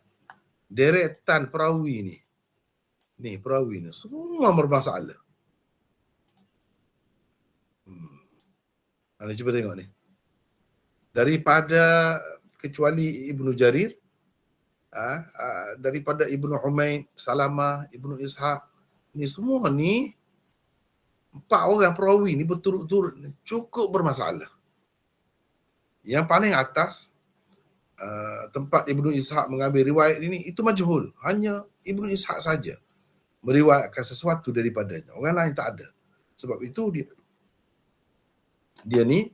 B: deretan perawi ni. Perawi ni semua bermasalah. Cuba tengok ni. Daripada kecuali Ibnu Jarir, daripada Ibnu Humaid, Salamah, Ibnu Ishaq, ni semua ni 4 orang perawi ni berturut-turut cukup bermasalah. Yang paling atas tempat Ibnu Ishaq mengambil riwayat ini itu majhul. Hanya Ibnu Ishaq saja meriwayatkan sesuatu daripadanya. Orang lain tak ada. Sebab itu dia ni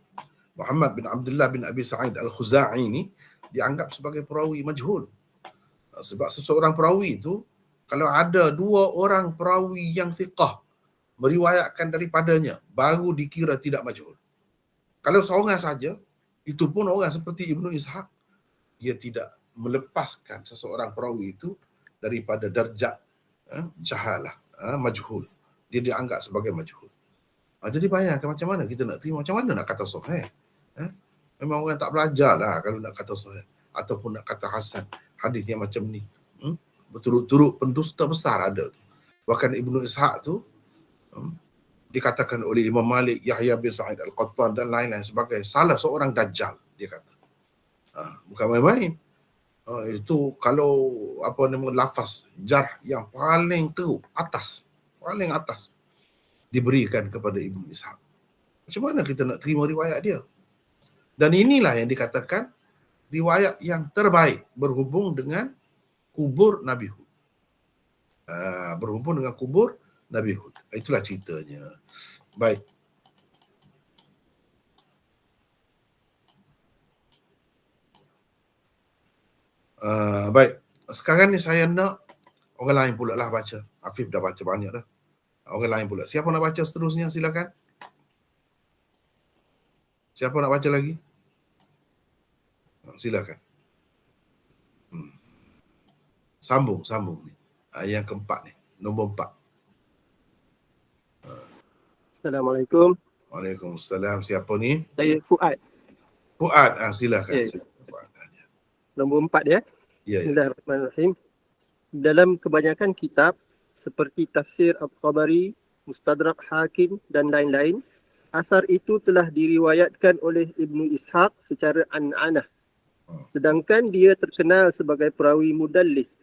B: Muhammad bin Abdullah bin Abi Sa'id Al-Khuzai ni dianggap sebagai perawi majhul. Sebab seseorang perawi itu kalau ada 2 orang perawi yang thiqah meriwayatkan daripadanya baru dikira tidak majhul. Kalau seorang saja, itu pun orang seperti Ibnu Ishaq, dia tidak melepaskan seseorang perawi itu daripada darjat jahalah, majhul. Dia dianggap sebagai majhul. Jadi bayangkan macam mana kita nak terima, macam mana nak kata sahih. Memang orang tak belajar lah kalau nak kata sahih ataupun nak kata hasan. Hadis yang macam ni berturut-turut pendusta besar ada tu. Bahkan Ibnu Ishaq tu dikatakan oleh Imam Malik, Yahya bin Sa'id Al-Qattan dan lain-lain sebagai salah seorang dajjal, dia kata. Bukan main-main. Itu kalau apa nama lafaz jarh yang paling teruk, paling atas diberikan kepada Ibnu Ishaq. Macam mana kita nak terima riwayat dia? Dan inilah yang dikatakan riwayat yang terbaik berhubung dengan kubur Nabi Hud. Berhubung dengan kubur Nabi Hud. Itulah ceritanya. Baik. Baik. Sekarang ni saya nak orang lain pula lah baca. Afif dah baca banyak dah. Orang lain pula. Siapa nak baca seterusnya? Silakan. Siapa nak baca lagi? Silakan. Sambung ni. Yang keempat ni. Nombor 4.
D: Assalamualaikum.
B: Waalaikumsalam. Siapa ni?
D: Saya Fuad.
B: Fuad. Silakan.
D: Ya.
B: Fuad.
D: Nombor 4 ya.
B: Ya.
D: Bismillahirrahmanirrahim. Dalam kebanyakan kitab seperti Tafsir At-Tabari, Mustadrak Hakim dan lain-lain, asar itu telah diriwayatkan oleh Ibnu Ishaq secara an'anah. Sedangkan dia terkenal sebagai perawi mudallis.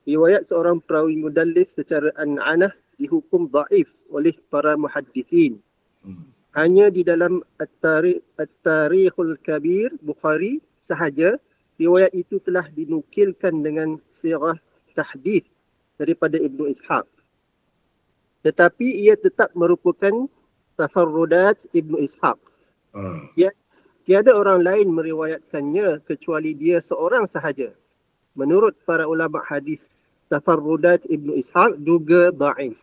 D: Riwayat seorang perawi mudallis secara an'anah dihukum dhaif oleh para muhaddithin. Hanya di dalam At-Tarikhul Kabir Bukhari sahaja riwayat itu telah dinukilkan dengan sirah tahdits daripada Ibnu Ishaq. Tetapi ia tetap merupakan tafarrudat Ibnu Ishaq. Tiada orang lain meriwayatkannya kecuali dia seorang sahaja. Menurut para ulama hadis, tafarrudat Ibnu Ishaq juga dhaif.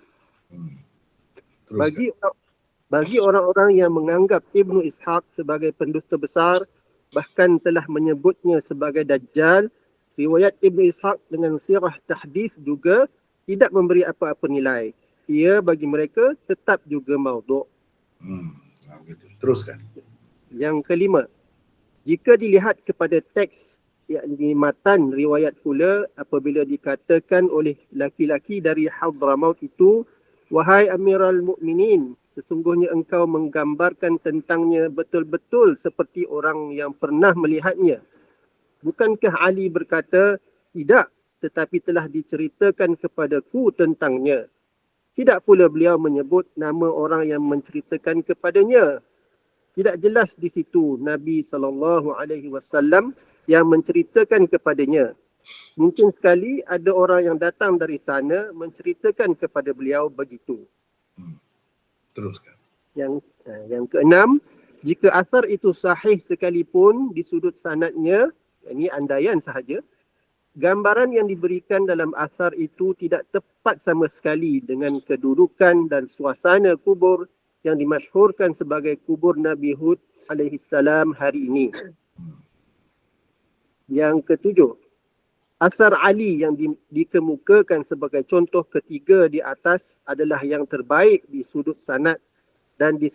D: Bagi orang-orang yang menganggap Ibnu Ishaq sebagai pendusta besar, bahkan telah menyebutnya sebagai Dajjal, riwayat Ibnu Ishaq dengan sirah tahdits juga tidak memberi apa-apa nilai. Ia bagi mereka tetap juga maudhu'.
B: Teruskan.
D: Yang kelima, jika dilihat kepada teks yakni matan riwayat pula, apabila dikatakan oleh laki-laki dari Hadramaut itu, wahai Amirul Mukminin, sesungguhnya engkau menggambarkan tentangnya betul-betul seperti orang yang pernah melihatnya. Bukankah Ali berkata, tidak, tetapi telah diceritakan kepadaku tentangnya. Tidak pula beliau menyebut nama orang yang menceritakan kepadanya. Tidak jelas di situ Nabi SAW yang menceritakan kepadanya. Mungkin sekali ada orang yang datang dari sana menceritakan kepada beliau begitu.
B: Teruskan.
D: Yang keenam, jika asar itu sahih sekalipun di sudut sanadnya, ini andaian sahaja, gambaran yang diberikan dalam asar itu tidak tepat sama sekali dengan kedudukan dan suasana kubur yang dimasyhurkan sebagai kubur Nabi Hud alaihissalam hari ini. Yang ketujuh, asar Ali yang dikemukakan sebagai contoh ketiga di atas adalah yang terbaik di sudut sanad dan di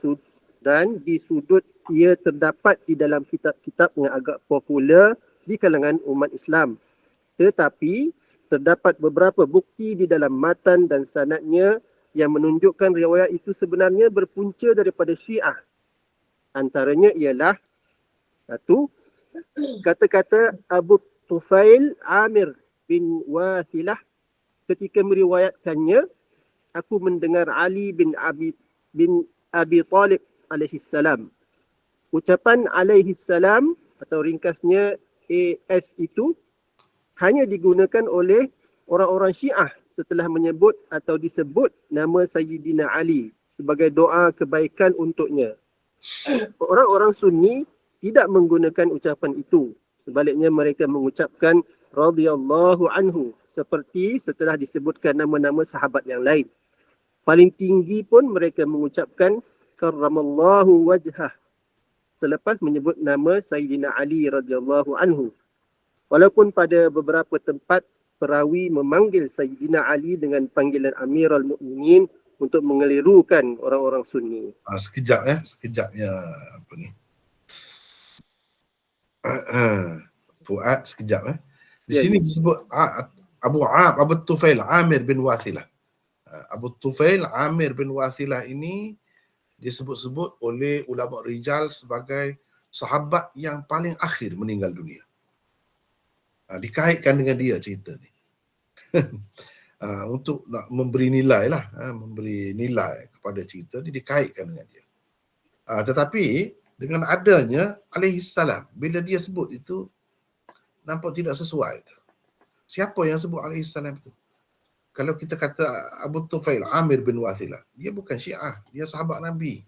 D: sudut ia terdapat di dalam kitab-kitab yang agak popular di kalangan umat Islam. Tetapi terdapat beberapa bukti di dalam matan dan sanadnya yang menunjukkan riwayat itu sebenarnya berpunca daripada Syiah. Antaranya ialah satu, kata-kata Abu Tufail Amir bin Wathilah ketika meriwayatkannya, aku mendengar Ali bin Abi Talib alaihissalam. Ucapan alaihissalam atau ringkasnya AS itu hanya digunakan oleh orang-orang Syiah setelah menyebut atau disebut nama Sayyidina Ali sebagai doa kebaikan untuknya. Orang-orang Sunni tidak menggunakan ucapan itu. Sebaliknya mereka mengucapkan radhiyallahu anhu seperti setelah disebutkan nama-nama sahabat yang lain. Paling tinggi pun mereka mengucapkan karramallahu wajhah selepas menyebut nama Sayyidina Ali radhiyallahu anhu. Walaupun pada beberapa tempat perawi memanggil Sayyidina Ali dengan panggilan Amirul Mukminin untuk mengelirukan orang-orang Sunni.
B: Sekejapnya apa ni? Fuad sekejap Di sini disebut Abu Tufail Amir bin Wathilah. Abu Tufail Amir bin Wathilah ini disebut-sebut oleh ulama rijal sebagai sahabat yang paling akhir meninggal dunia. Dikaitkan dengan dia cerita ni. Untuk nak memberi nilai lah, memberi nilai kepada cerita ni, dikaitkan dengan dia. Tetapi dengan adanya alaihissalam, bila dia sebut itu nampak tidak sesuai tu. Siapa yang sebut alaihissalam tu? Kalau kita kata Abu Tufail Amir bin Wathilah, dia bukan Syiah, dia sahabat Nabi.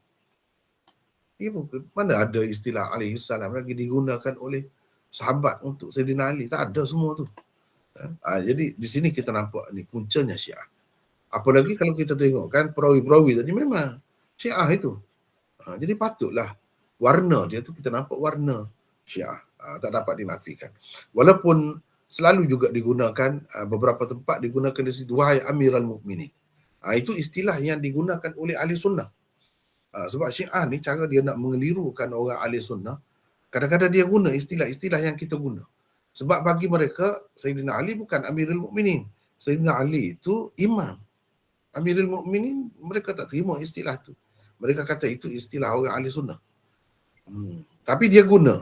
B: Dia bukan, mana ada istilah alaihissalam lagi digunakan oleh sahabat untuk Sayyidina Ali, tak ada semua tu. Jadi di sini kita nampak ni puncanya Syiah. Apalagi kalau kita tengok kan perawi-perawi tadi memang Syiah itu. Jadi patutlah warna dia tu kita nampak warna Syiah. Tak dapat dinafikan. Walaupun selalu juga digunakan, beberapa tempat digunakan di situ, wahai Amirul Mukminin. Itu istilah yang digunakan oleh ahli sunnah. Sebab Syiah ni cara dia nak mengelirukan orang ahli sunnah, kadang-kadang dia guna istilah-istilah yang kita guna. Sebab bagi mereka, Sayyidina Ali bukan Amirul Mukminin. Sayyidina Ali itu imam. Amirul Mukminin, mereka tak terima istilah tu. Mereka kata itu istilah orang ahli sunnah. Tapi dia guna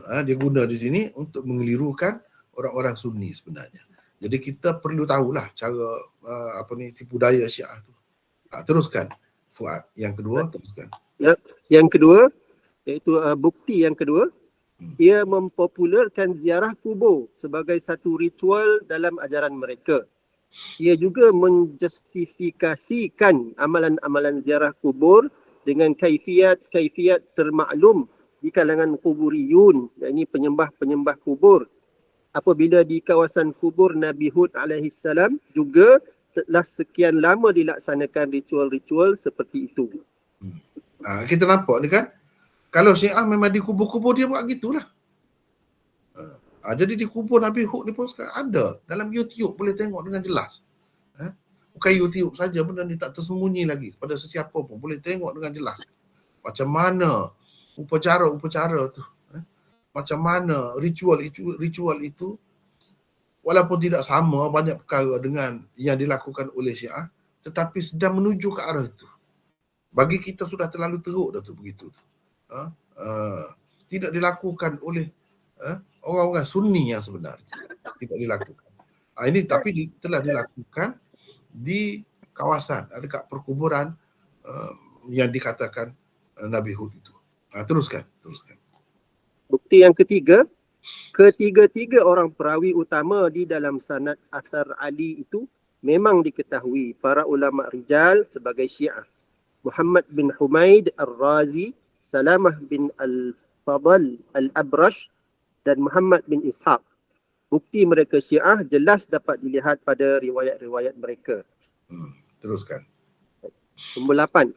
B: di sini untuk mengelirukan orang-orang Sunni sebenarnya. Jadi kita perlu tahulah cara tipu daya Syiah tu. Teruskan Fuad. Yang kedua, teruskan.
D: Ya, yang kedua, iaitu bukti yang kedua, ia mempopularkan ziarah kubur sebagai satu ritual dalam ajaran mereka. Ia juga menjustifikasikan amalan-amalan ziarah kubur dengan kaifiat termaklum di kalangan kuburiyun, yakni penyembah-penyembah kubur. Apabila di kawasan kubur Nabi Hud alaihissalam juga telah sekian lama dilaksanakan ritual-ritual seperti itu.
B: Kita nampak ni kan, kalau Syiah memang di kubur-kubur dia buat gitulah. Jadi di kubur Nabi Hud ni pun sekarang ada. Dalam YouTube boleh tengok dengan jelas. Bukan YouTube saja, benda ni tak tersembunyi lagi. Pada sesiapa pun boleh tengok dengan jelas. Macam mana upacara-upacara tu. Macam mana ritual itu, walaupun tidak sama banyak perkara dengan yang dilakukan oleh Syiah, tetapi sedang menuju ke arah itu. Bagi kita sudah terlalu teruk dah tu begitu. Tidak dilakukan oleh orang-orang Sunni yang sebenarnya. Tidak dilakukan. Ini tapi telah dilakukan di kawasan, dekat perkuburan yang dikatakan Nabi Hud itu. Teruskan.
D: Bukti yang ketiga, ketiga-tiga orang perawi utama di dalam sanad Athar Ali itu memang diketahui para ulama rijal sebagai Syiah. Muhammad bin Humaid Ar-Razi, Salamah bin Al-Fadl Al-Abrash dan Muhammad bin Ishaq. Bukti mereka Syiah jelas dapat dilihat pada riwayat-riwayat mereka.
B: Teruskan.
D: Nombor 8.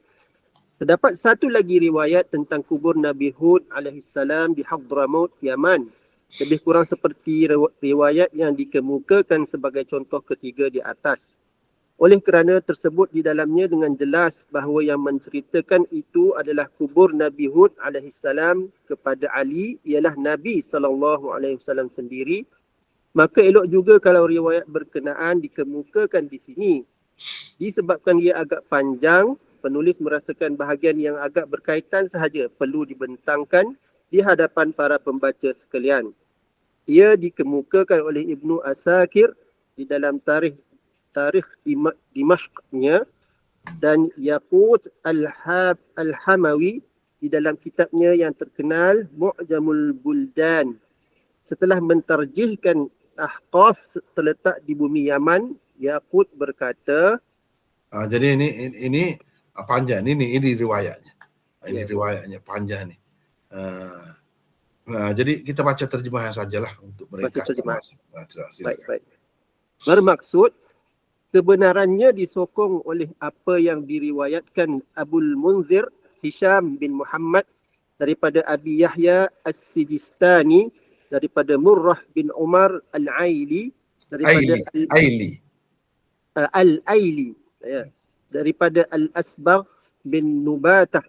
D: Terdapat satu lagi riwayat tentang kubur Nabi Hud alaihissalam di Hadramaut, Yaman. Lebih kurang seperti riwayat yang dikemukakan sebagai contoh ketiga di atas. Oleh kerana tersebut di dalamnya dengan jelas bahawa yang menceritakan itu adalah kubur Nabi Hud alaihissalam kepada Ali ialah Nabi SAW sendiri, maka elok juga kalau riwayat berkenaan dikemukakan di sini. Disebabkan ia agak panjang, penulis merasakan bahagian yang agak berkaitan sahaja perlu dibentangkan di hadapan para pembaca sekalian. Ia dikemukakan oleh Ibnu Asakir di dalam tarikh Dimashqnya dan Yaqut Al-Hamawi di dalam kitabnya yang terkenal Mu'jamul Buldan. Setelah mentarjihkan Ahqaf terletak di bumi Yaman, Yaqut berkata,
B: jadi ini panjang, ini riwayatnya. Ini riwayatnya panjang ni. Jadi kita baca terjemahan sajalah untuk meringkaskan masa.
D: Baik. Bermaksud kebenarannya disokong oleh apa yang diriwayatkan Abul Munzir Hisham bin Muhammad daripada Abi Yahya As-Sijistani, daripada Murrah bin Umar Al-Aili, daripada Al-Aili, daripada Al-Asbagh bin Nubatah.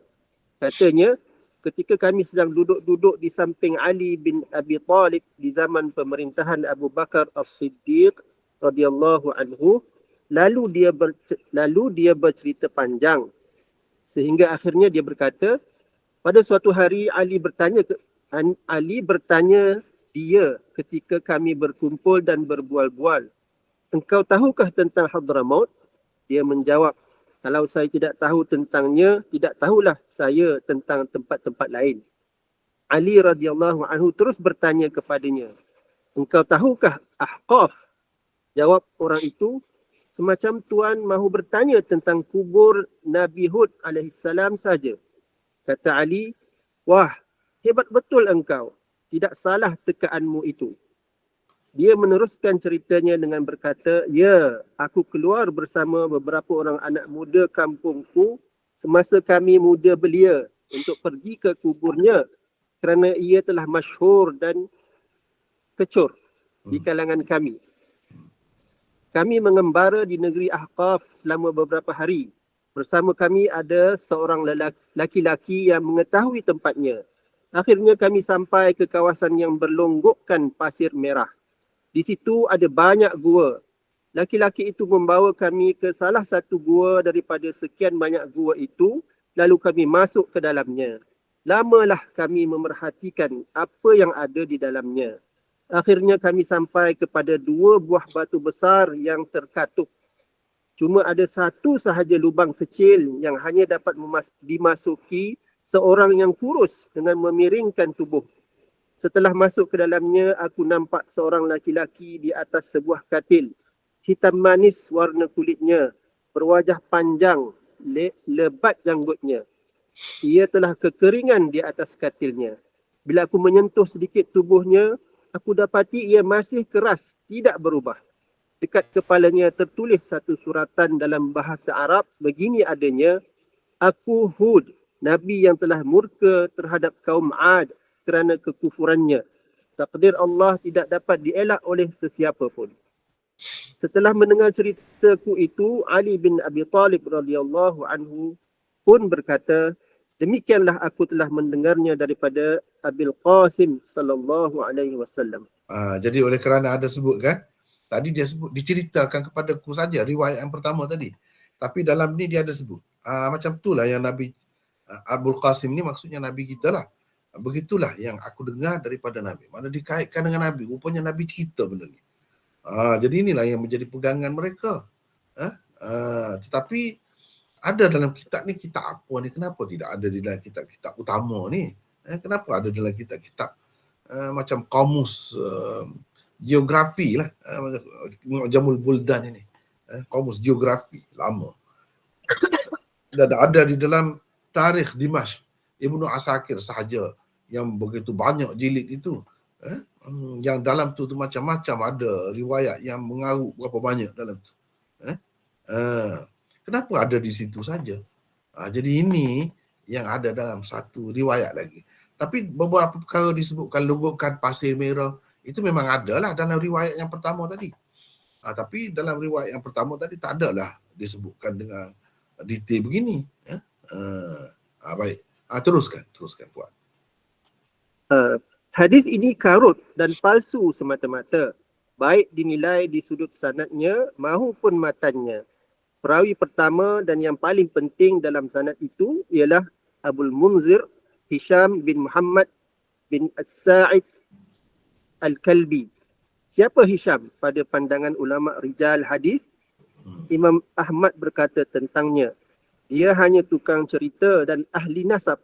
D: Katanya, ketika kami sedang duduk-duduk di samping Ali bin Abi Talib di zaman pemerintahan Abu Bakar As-Siddiq radhiyallahu anhu, lalu dia bercerita panjang sehingga akhirnya dia berkata, pada suatu hari Ali bertanya Ali bertanya dia ketika kami berkumpul dan berbual-bual, engkau tahukah tentang Hadramaut? Dia menjawab, kalau saya tidak tahu tentangnya, tidak tahulah saya tentang tempat-tempat lain. Ali radhiyallahu anhu terus bertanya kepadanya, engkau tahukah Ahqaf? Jawab orang itu, semacam tuan mahu bertanya tentang kubur Nabi Hud alaihissalam saja. Kata Ali, wah, hebat betul engkau. Tidak salah tekaanmu itu. Dia meneruskan ceritanya dengan berkata, ya, aku keluar bersama beberapa orang anak muda kampungku semasa kami muda belia untuk pergi ke kuburnya kerana ia telah masyhur dan kecur di kalangan kami. Kami mengembara di negeri Ahqaf selama beberapa hari. Bersama kami ada seorang laki-laki yang mengetahui tempatnya. Akhirnya kami sampai ke kawasan yang berlonggokkan pasir merah. Di situ ada banyak gua. Laki-laki itu membawa kami ke salah satu gua daripada sekian banyak gua itu, lalu kami masuk ke dalamnya. Lamalah kami memerhatikan apa yang ada di dalamnya. Akhirnya kami sampai kepada 2 buah batu besar yang terkatup. Cuma ada satu sahaja lubang kecil yang hanya dapat dimasuki seorang yang kurus dengan memiringkan tubuh. Setelah masuk ke dalamnya, aku nampak seorang laki-laki di atas sebuah katil. Hitam manis warna kulitnya, berwajah panjang, lebat janggutnya. Ia telah kekeringan di atas katilnya. Bila aku menyentuh sedikit tubuhnya, aku dapati ia masih keras, tidak berubah. Dekat kepalanya tertulis satu suratan dalam bahasa Arab, begini adanya, aku Hud, Nabi yang telah murka terhadap kaum Ad kerana kekufurannya. Takdir Allah tidak dapat dielak oleh sesiapa pun. Setelah mendengar ceritaku itu, Ali bin Abi Talib radhiyallahu anhu pun berkata, demikianlah aku telah mendengarnya daripada Abil Qasim sallallahu alaihi wasallam.
B: Jadi oleh kerana ada sebut kan, tadi dia sebut, diceritakan kepadaku saja riwayat yang pertama tadi. Tapi dalam ni dia ada sebut. Macam itulah yang Nabi Abul Qasim ni maksudnya Nabi kita lah. Begitulah yang aku dengar daripada Nabi. Mana dikaitkan dengan Nabi. Rupanya Nabi cerita benda ni. Jadi inilah yang menjadi pegangan mereka. Tetapi ada dalam kitab ni, kitab apa ni? Kenapa tidak ada di dalam kitab-kitab utama ni? Kenapa ada dalam kitab-kitab macam kamus geografi lah. Mu'jamul Buldan ini. Kamus geografi lama. Dan ada di dalam Tarikh Dimashq Ibnu Asakir sahaja yang begitu banyak jilid itu, yang dalam tu macam-macam ada riwayat yang mengarut berapa banyak dalam tu. Kenapa ada di situ saja? Jadi ini yang ada dalam satu riwayat lagi. Tapi beberapa perkara disebutkan longgokan pasir merah, itu memang ada lah dalam riwayat yang pertama tadi. Tapi dalam riwayat yang pertama tadi tak adalah disebutkan dengan detail begini. Baik. Teruskan Fuad.
D: Hadis ini karut dan palsu semata-mata, baik dinilai di sudut sanadnya maupun matannya. Perawi pertama dan yang paling penting dalam sanad itu ialah Abul Munzir Hisham bin Muhammad bin As-Sa'id Al-Kalbi. Siapa Hisham pada pandangan ulama rijal hadis? Imam Ahmad berkata tentangnya, dia hanya tukang cerita dan ahli nasab.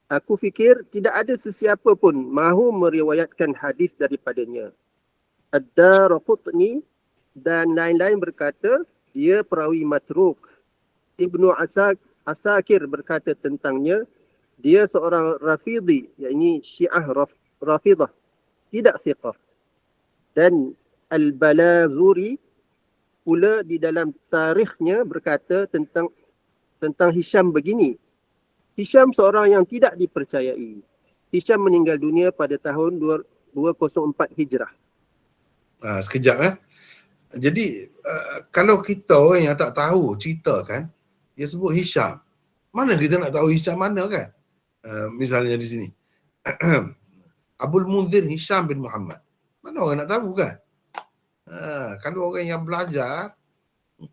D: Aku fikir tidak ada sesiapa pun mahu meriwayatkan hadis daripadanya. Ad-Daraqutni dan lain-lain berkata dia perawi matruk. Ibnu Asakir berkata tentangnya, dia seorang Rafidhi, yakni Syiah Rafidah, tidak thiqah. Dan Al-Balazuri pula di dalam tarikhnya berkata tentang Hisham begini. Hisham seorang yang tidak dipercayai. Hisham meninggal dunia pada tahun 204 Hijrah.
B: Sekejap. Jadi kalau kita orang yang tak tahu cerita kan, dia sebut Hisham. Mana kita nak tahu Hisham mana kan? Misalnya di sini. Abul Munzir Hisham bin Muhammad. Mana orang nak tahu kan? Kalau orang yang belajar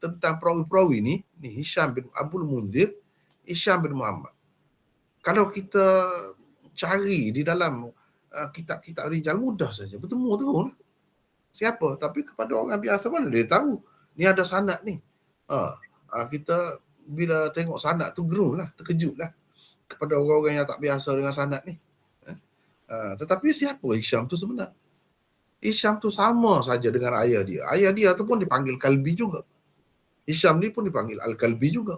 B: tentang perawi-perawi ni Hisham bin Abul Munzir, Hisham bin Muhammad. Kalau kita cari di dalam kitab-kitab rijal mudah saja. Bertemu terus lah. Siapa? Tapi kepada orang biasa mana dia tahu ni ada sanad ni. Kita bila tengok sanad tu gerun lah, terkejut lah kepada orang-orang yang tak biasa dengan sanad ni. Tetapi siapa Hisham tu sebenar? Hisham tu sama saja dengan ayah dia. Ayah dia tu pun dipanggil Kalbi juga. Hisham ni pun dipanggil Al-Kalbi juga.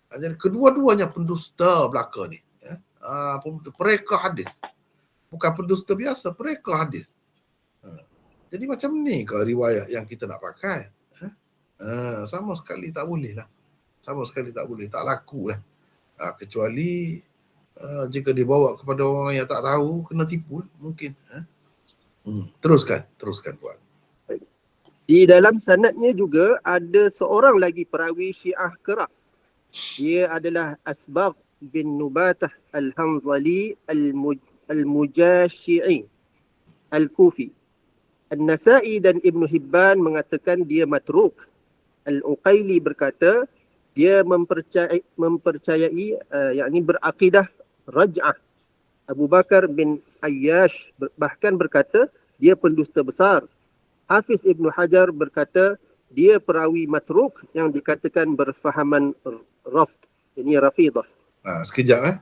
B: Jadi kedua-duanya pendusta belaka ni. Pereka hadis. Bukan pendusta biasa, pereka hadis. Jadi macam ni ke riwayat yang kita nak pakai? Sama sekali tak boleh lah. Sama sekali tak boleh, tak laku lah. Kecuali jika dibawa kepada orang yang tak tahu, kena tipu lah, mungkin. Teruskan Puan.
D: Di dalam sanadnya juga ada seorang lagi perawi Syiah kerak. Dia adalah Asbagh bin Nubatah Al-Hanzali Al-Mujashi'i Al-Kufi. An-Nasa'i dan Ibn Hibban mengatakan dia matruk. Al-Uqaili berkata dia mempercayai yakni berakidah raj'ah. Abu Bakar bin Ayyash bahkan berkata dia pendusta besar. Hafiz Ibn Hajar berkata dia perawi matruk yang dikatakan berfahaman rafd, ini rafidah.
B: Sekejap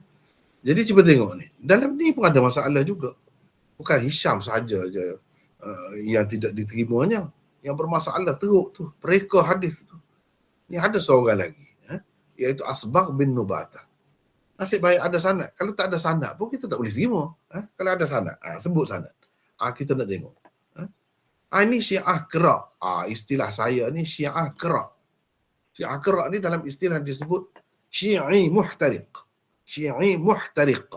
B: Jadi cuba tengok ni. Dalam ni pun ada masalah juga. Bukan Hisham sahaja je yang tidak diterimanya. Yang bermasalah teruk tu, pereka hadis tu. Ni ada seorang lagi, iaitu Asbagh bin Nubatah. Nasib baik ada sanad. Kalau tak ada sanad pun kita tak boleh terima. Kalau ada sanad, sebut sanad. Kita nak tengok. Ini Syiah kerak. Istilah saya ni Syiah kerak. Syiah kerak ni dalam istilah disebut Syi'i muhtariq. Syi'i muhtariq.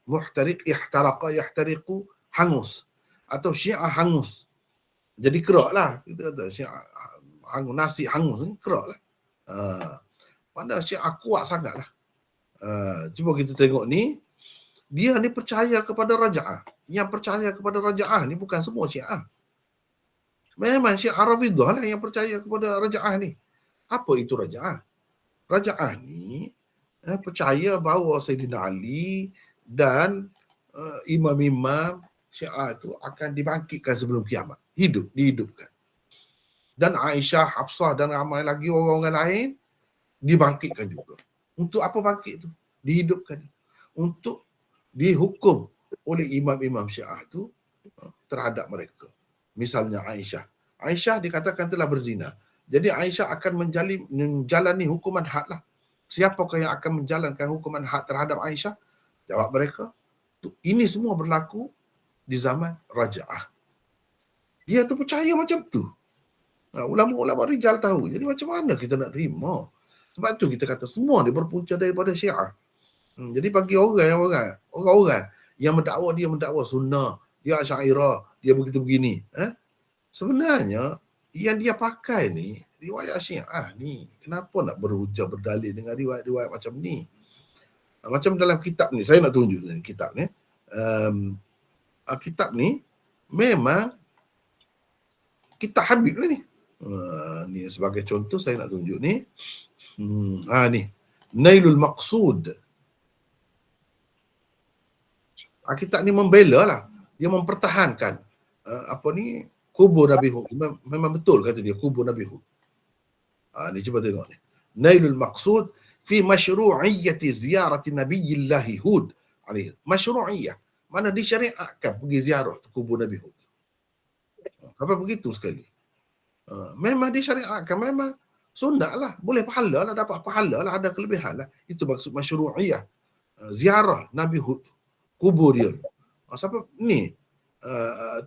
B: Muhtariq, ihtaraqa, yahtariqu, hangus. Atau Syiah hangus. Jadi kerak lah. Kita kata Syiah hangus, nasi hangus ni kerak lah. Padahal Syiah kuat sangat lah. Cuba kita tengok ni. Dia ni percaya kepada raja'ah. Yang percaya kepada raja'ah ni bukan semua Syiah. Memang Syiah Rafidah lah yang percaya kepada raja'ah ni. Apa itu raja'ah? Raja'ah ni percaya bahawa Sayyidina Ali dan imam-imam Syiah itu akan dibangkitkan sebelum kiamat. Dihidupkan. Dan Aisyah, Hafsah dan ramai lagi orang-orang lain dibangkitkan juga. Untuk apa bangkit tu? Dihidupkan. Untuk dihukum oleh imam-imam Syiah itu terhadap mereka. Misalnya Aisyah. Aisyah dikatakan telah berzina. Jadi Aisyah akan menjalani hukuman had lah. Siapakah yang akan menjalankan hukuman had terhadap Aisyah? Jawab mereka, ini semua berlaku di zaman Raja'ah. Dia tu percaya macam tu. Ulama-ulama rijal tahu. Jadi macam mana kita nak terima? Sebab tu kita kata semua dia berpunca daripada Syiah. Jadi bagi orang-orang yang mendakwa sunnah, dia Asy'ariyah, dia begitu begini, sebenarnya yang dia pakai ni riwayat Syiah ni. Kenapa nak berhujah berdalil dengan riwayat-riwayat macam ni? Macam dalam kitab ni, saya nak tunjuk ni kitab ni. Kitab ni memang kitab Habib lah ni. Ni sebagai contoh saya nak tunjuk ni. Ni Nailul Maqsud. Kitab ni membela lah. Dia mempertahankan kubur Nabi Hud. Memang betul kata dia kubur Nabi Hud. Ni cuba tengok ni. Nailul Maqsud fi masyru'iyyati ziyarati Nabiyillahi Hud alaihi. Masyru'iyyah. Mana disyariatkan pergi ziarah kubur Nabi Hud. Sampai begitu sekali. Memang disyariatkan, memang sunat lah. Boleh pahala lah, dapat pahala lah, ada kelebihan lah. Itu maksud masyru'iyah. Ziarah Nabi Hud, kubur dia. Sampai ni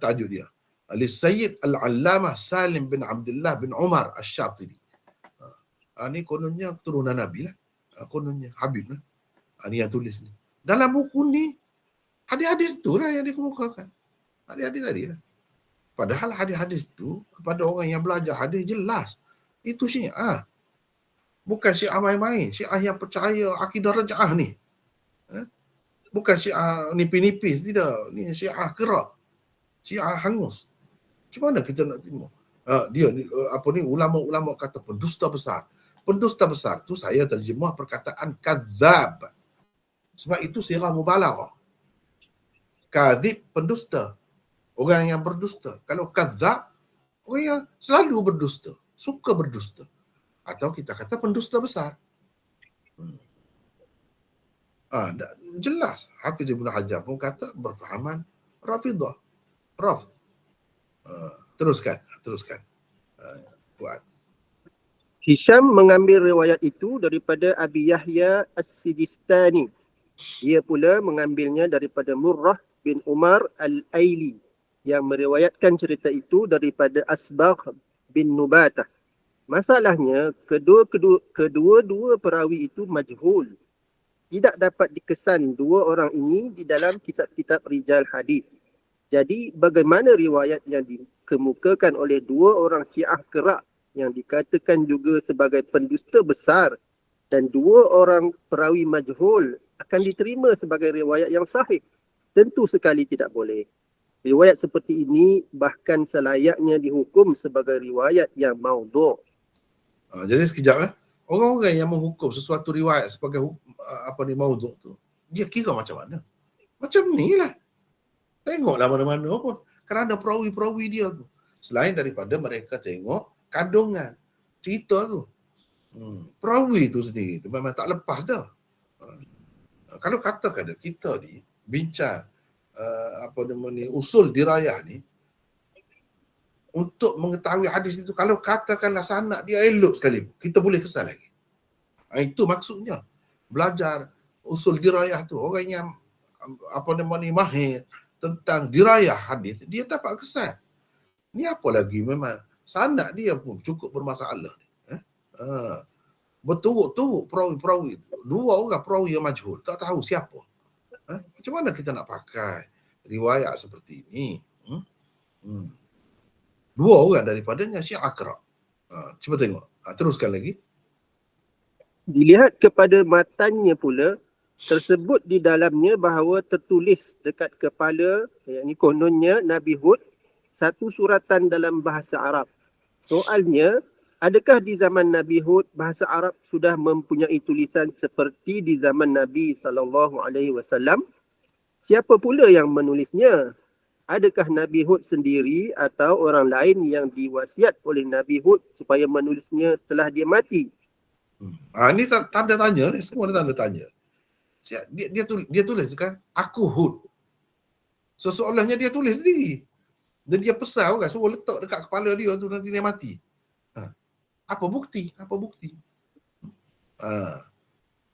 B: tajuk dia. Sayyid Al-Allamah Salim bin Abdullah bin Umar Asy-Syatili. Ni kononnya keturunan Nabi lah. Kononnya Habib lah. Ni yang tulis ni. Dalam buku ni, hadis-hadis tu lah yang dikemukakan. Hadis-hadis tadi lah. Padahal hadis-hadis tu kepada orang yang belajar hadis jelas. Itu Syiah. Bukan Syiah main-main. Syiah yang percaya akidah raja'ah ni. Bukan Syiah nipis-nipis. Tidak. Ni Syiah kerak. Syiah hangus. Macam mana kita nak terima? Ulama-ulama kata pendusta besar. Pendusta besar tu saya terjemah perkataan kadzab. Sebab itu sirah mubalaghah. Kadzib, pendusta. Orang yang berdusta. Kalau kadzab, orang yang selalu berdusta. Suka berdusta. Atau kita kata pendusta besar. Jelas. Hafiz Ibn Hajar pun kata berfahaman Rafidah. Rafd. Teruskan. Buat.
D: Hisham mengambil riwayat itu daripada Abi Yahya As-Sijistani. Dia pula mengambilnya daripada Murrah bin Umar Al-Aili yang meriwayatkan cerita itu daripada Asbagh bin Nubatah. Masalahnya, kedua-dua perawi itu majhul. Tidak dapat dikesan dua orang ini di dalam kitab-kitab rijal hadis. Jadi, bagaimana riwayat yang dikemukakan oleh dua orang Syiah kerak yang dikatakan juga sebagai pendusta besar dan dua orang perawi majhul akan diterima sebagai riwayat yang sahih? Tentu sekali tidak boleh. Riwayat seperti ini bahkan selayaknya dihukum sebagai riwayat yang maudhu'.
B: Jadi sekejap orang-orang yang menghukum sesuatu riwayat sebagai maudhu' tu, dia kira macam mana? Macam ni lah. Tengoklah mana-mana pun. Kerana perawi-perawi dia tu. Selain daripada mereka tengok kandungan cerita tu. Perawi tu sendiri tu memang tak lepas dah. Kalau katakan kita ni bincang usul dirayah ni untuk mengetahui hadis itu, kalau katakanlah sanad dia elok sekali, kita boleh kesal lagi. Itu maksudnya belajar usul dirayah tu. Orang yang mahir tentang dirayah hadis, dia dapat kesal. Ni apa lagi, memang sanad dia pun cukup bermasalah. Berturut-turut perawi-perawi. Dua orang perawi yang majhul, tak tahu siapa. Macam mana kita nak pakai riwayat seperti ini? Dua orang daripadanya Syiah kerak. Cuba tengok. Teruskan lagi.
D: Dilihat kepada matanya pula, tersebut di dalamnya bahawa tertulis dekat kepala, yakni kononnya Nabi Hud, satu suratan dalam bahasa Arab. Soalnya, adakah di zaman Nabi Hud bahasa Arab sudah mempunyai tulisan seperti di zaman Nabi SAW? Siapa pula yang menulisnya? Adakah Nabi Hud sendiri atau orang lain yang diwasiat oleh Nabi Hud supaya menulisnya setelah dia mati?
B: Ini tanda tanya ni, semua tanda tanya. Dia tulis kan, aku Hud. Seolah-olahnya dia tulis sendiri. Dan dia pesan kan, suruh letak dekat kepala dia tu nanti dia mati. Apa bukti?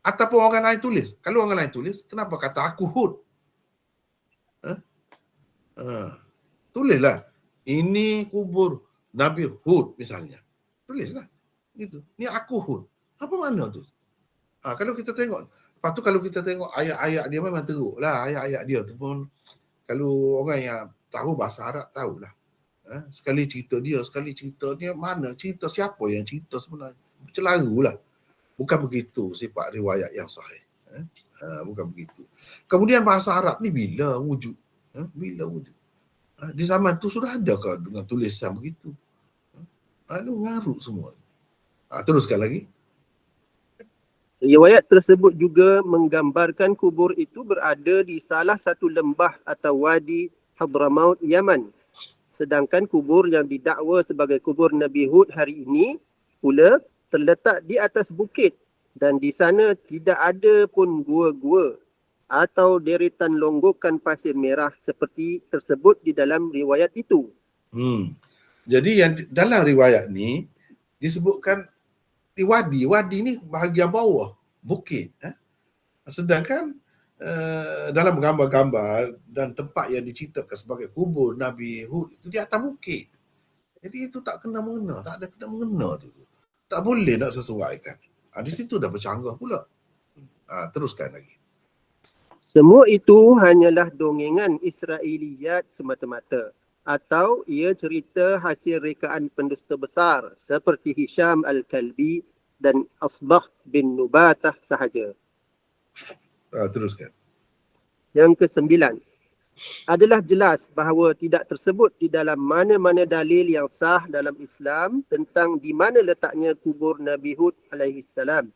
B: Ataupun orang lain tulis. Kalau orang lain tulis, kenapa kata aku Hud? Tulislah. Ini kubur Nabi Hud misalnya. Tulislah. Gitu. Ni aku Hud. Apa makna tu? Kalau kita tengok, lepas tu kalau kita tengok ayat-ayat dia memang teruk lah. Ayat-ayat dia tu pun, kalau orang yang tahu bahasa Arab tahulah. Sekali cerita dia, mana cerita, siapa yang cerita sebenarnya. Bercelarulah. Bukan begitu sifat riwayat yang sahih. Bukan begitu. Kemudian bahasa Arab ni bila wujud? Bila wujud? Di zaman tu sudah ada ke dengan tulisan begitu? Itu ngarut semua. Teruskan lagi.
D: Riwayat tersebut juga menggambarkan kubur itu berada di salah satu lembah atau wadi Hadramaut, Yaman. Sedangkan kubur yang didakwa sebagai kubur Nabi Hud hari ini pula terletak di atas bukit dan di sana tidak ada pun gua-gua atau deretan longgokan pasir merah seperti tersebut di dalam riwayat itu.
B: Jadi yang dalam riwayat ni disebutkan di wadi. Wadi ni bahagian bawah bukit. Sedangkan dalam gambar-gambar dan tempat yang diceritakan sebagai kubur Nabi Hud itu di atas bukit. Jadi itu tak kena mengena, tak ada kena mengena tu. Tak boleh nak sesuaikan. Di situ dah bercanggah pula. Teruskan lagi.
D: Semua itu hanyalah dongengan Israiliyat semata-mata atau ia cerita hasil rekaan pendusta besar seperti Hisham Al-Kalbi dan Asbagh bin Nubatah sahaja.
B: Teruskan.
D: Yang ke-9, adalah jelas bahawa tidak tersebut di dalam mana-mana dalil yang sah dalam Islam tentang di mana letaknya kubur Nabi Hud alaihissalam.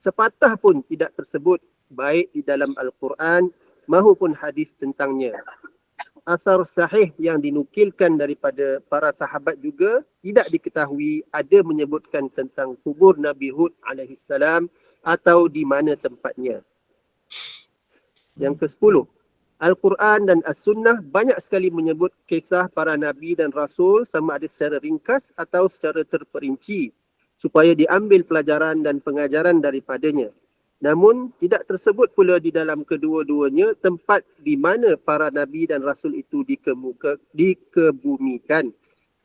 D: Sepatah pun tidak tersebut baik di dalam Al-Quran maupun hadis tentangnya. asar sahih yang dinukilkan daripada para sahabat juga tidak diketahui ada menyebutkan tentang kubur Nabi Hud alaihissalam atau di mana tempatnya. Yang ke-10, Al-Quran dan As-Sunnah banyak sekali menyebut kisah para Nabi dan Rasul sama ada secara ringkas atau secara terperinci supaya diambil pelajaran dan pengajaran daripadanya. Namun tidak tersebut pula di dalam kedua-duanya tempat di mana para Nabi dan Rasul itu dikebumikan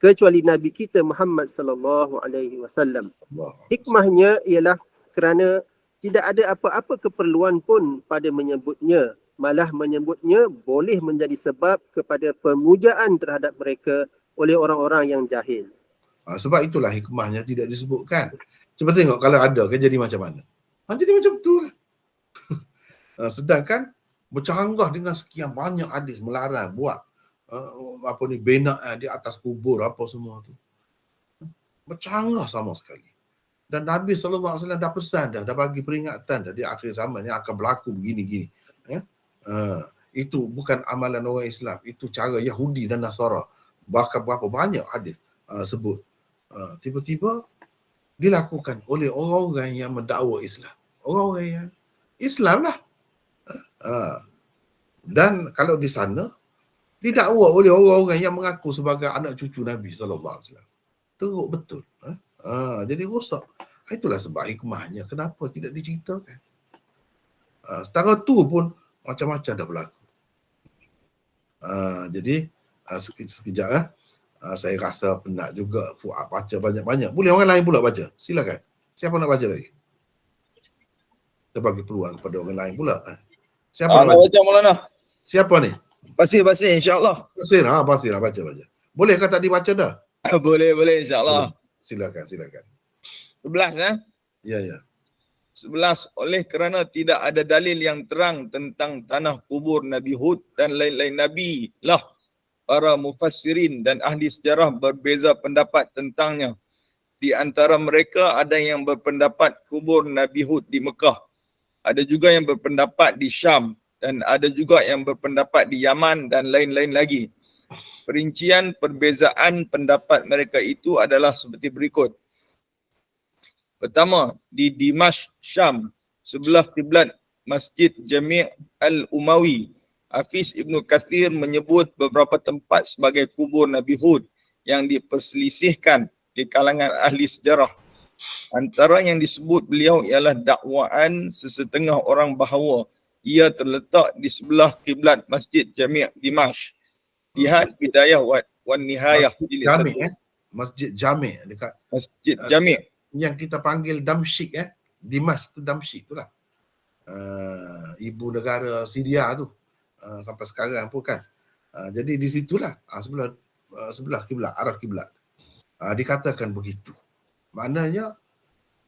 D: kecuali Nabi kita Muhammad sallallahu alaihi wasallam.
B: Allah.
D: Hikmahnya ialah kerana tidak ada apa-apa keperluan pun pada menyebutnya. Malah menyebutnya boleh menjadi sebab kepada pemujaan terhadap mereka oleh orang-orang yang jahil.
B: Sebab itulah hikmahnya tidak disebutkan. Cuba tengok kalau ada kan jadi macam mana. Jadi macam tu lah. Sedangkan bercanggah dengan sekian banyak hadis melarang buat bina di atas kubur apa semua tu. Bercanggah sama sekali. Dan Nabi SAW dah pesan dah bagi peringatan dah di akhir zaman yang akan berlaku begini-gini. Itu bukan amalan orang Islam, itu cara Yahudi dan Nasara. Bahkan berapa banyak hadis sebut. Tiba-tiba dilakukan oleh orang-orang yang mendakwa Islam. Orang-orang yang Islam lah. Dan kalau di sana didakwa oleh orang-orang yang mengaku sebagai anak cucu Nabi SAW. Teruk betul. Jadi rosak. Itulah sebab hikmahnya kenapa tidak diceritakan. Setara tu pun macam-macam dah berlaku. Jadi sekejap saya rasa penat juga Fuad baca banyak-banyak. Boleh orang lain pula baca. Silakan. Siapa nak baca lagi? Kita bagi peluang kepada orang lain pula. Siapa nak baca?
A: Baca Maulana.
B: Siapa ni?
A: Basir insya-Allah.
B: Basir, Basir baca. Boleh ke tak dibaca dah?
A: Boleh insya-Allah.
B: Silakan.
A: 11
B: Ya.
A: 11, oleh kerana tidak ada dalil yang terang tentang tanah kubur Nabi Hud dan lain-lain Nabi lah, para mufassirin dan ahli sejarah berbeza pendapat tentangnya. Di antara mereka ada yang berpendapat kubur Nabi Hud di Mekah. Ada juga yang berpendapat di Syam dan ada juga yang berpendapat di Yaman dan lain-lain lagi. Perincian perbezaan pendapat mereka itu adalah seperti berikut. Pertama, di Dimashq, Syam, sebelah kiblat Masjid Jami' Al-Umawi, Hafiz Ibn Kathir menyebut beberapa tempat sebagai kubur Nabi Hud yang diperselisihkan di kalangan ahli sejarah. Antara yang disebut beliau ialah dakwaan sesetengah orang bahawa ia terletak di sebelah kiblat Masjid Jami' Dimashq. Lihat Bidayah wan Nihayah jilid 1.
B: Masjid Jami' dekat
A: Masjid Jami'.
B: Yang kita panggil Damsyik Dimashq tu Damsyik tu lah. Ibu negara Syria tu. Sampai sekarang pun kan. Jadi di situlah sebelah kiblat, arah kiblat. Dikatakan begitu. Maknanya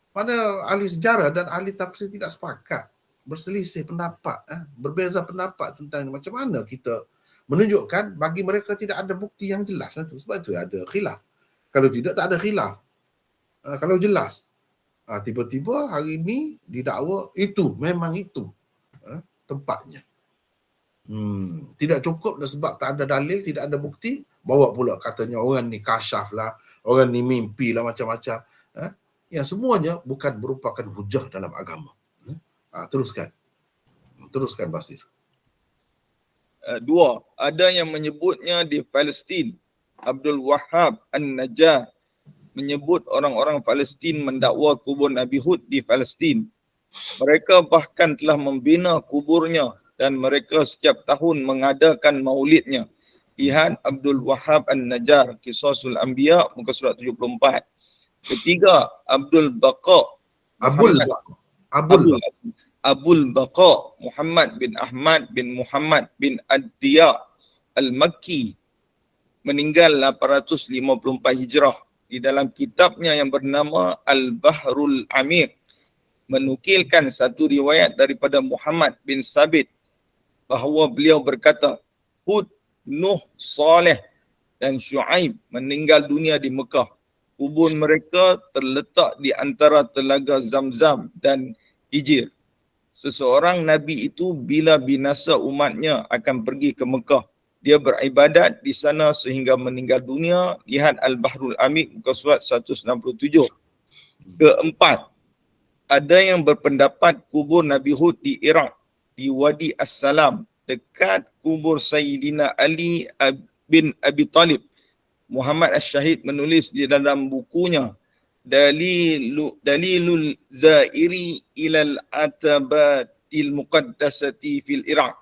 B: mana ahli sejarah dan ahli tafsir tidak sepakat, berselisih pendapat, berbeza pendapat tentang macam mana kita menunjukkan bagi mereka tidak ada bukti yang jelas tu. Sebab itu ada khilaf. Kalau tidak tak ada khilaf. Kalau jelas, tiba-tiba hari ini didakwa itu, memang itu tempatnya. Tidak cukup sebab tak ada dalil, tidak ada bukti, bawa pula katanya orang ni kasyaf lah, orang ni mimpi lah macam-macam. Yang semuanya bukan merupakan hujah dalam agama. Teruskan Basir.
A: 2. Ada yang menyebutnya di Palestin. Abdul Wahhab An-Najjar menyebut orang-orang Palestin mendakwa kubur Nabi Hud di Palestin. Mereka bahkan telah membina kuburnya dan mereka setiap tahun mengadakan maulidnya. Lihat Abdul Wahhab An-Najjar, Qisasul Anbiya, muka surat 74. Ketiga, Abdul Baqa Muhammad bin Ahmad bin Muhammad bin Ad-Diya Al-Makki meninggal 854 Hijrah. Di dalam kitabnya yang bernama Al-Bahrul Amir menukilkan satu riwayat daripada Muhammad bin Sabit bahawa beliau berkata, Hud, Nuh, Saleh dan Syuaib meninggal dunia di Mekah. Kubur mereka terletak di antara telaga Zamzam dan Hijir. Seseorang Nabi itu bila binasa umatnya akan pergi ke Mekah. Dia beribadat di sana sehingga meninggal dunia. Lihat Al-Bahrul Amik muka surat 167. Keempat, ada yang berpendapat kubur Nabi Hud di Iraq, di Wadi As-Salam, dekat kubur Sayyidina Ali bin Abi Talib. Muhammad Ash-Shahid menulis di dalam bukunya Dalilul Zairi ilal Atabatil Muqaddasati fil Iraq.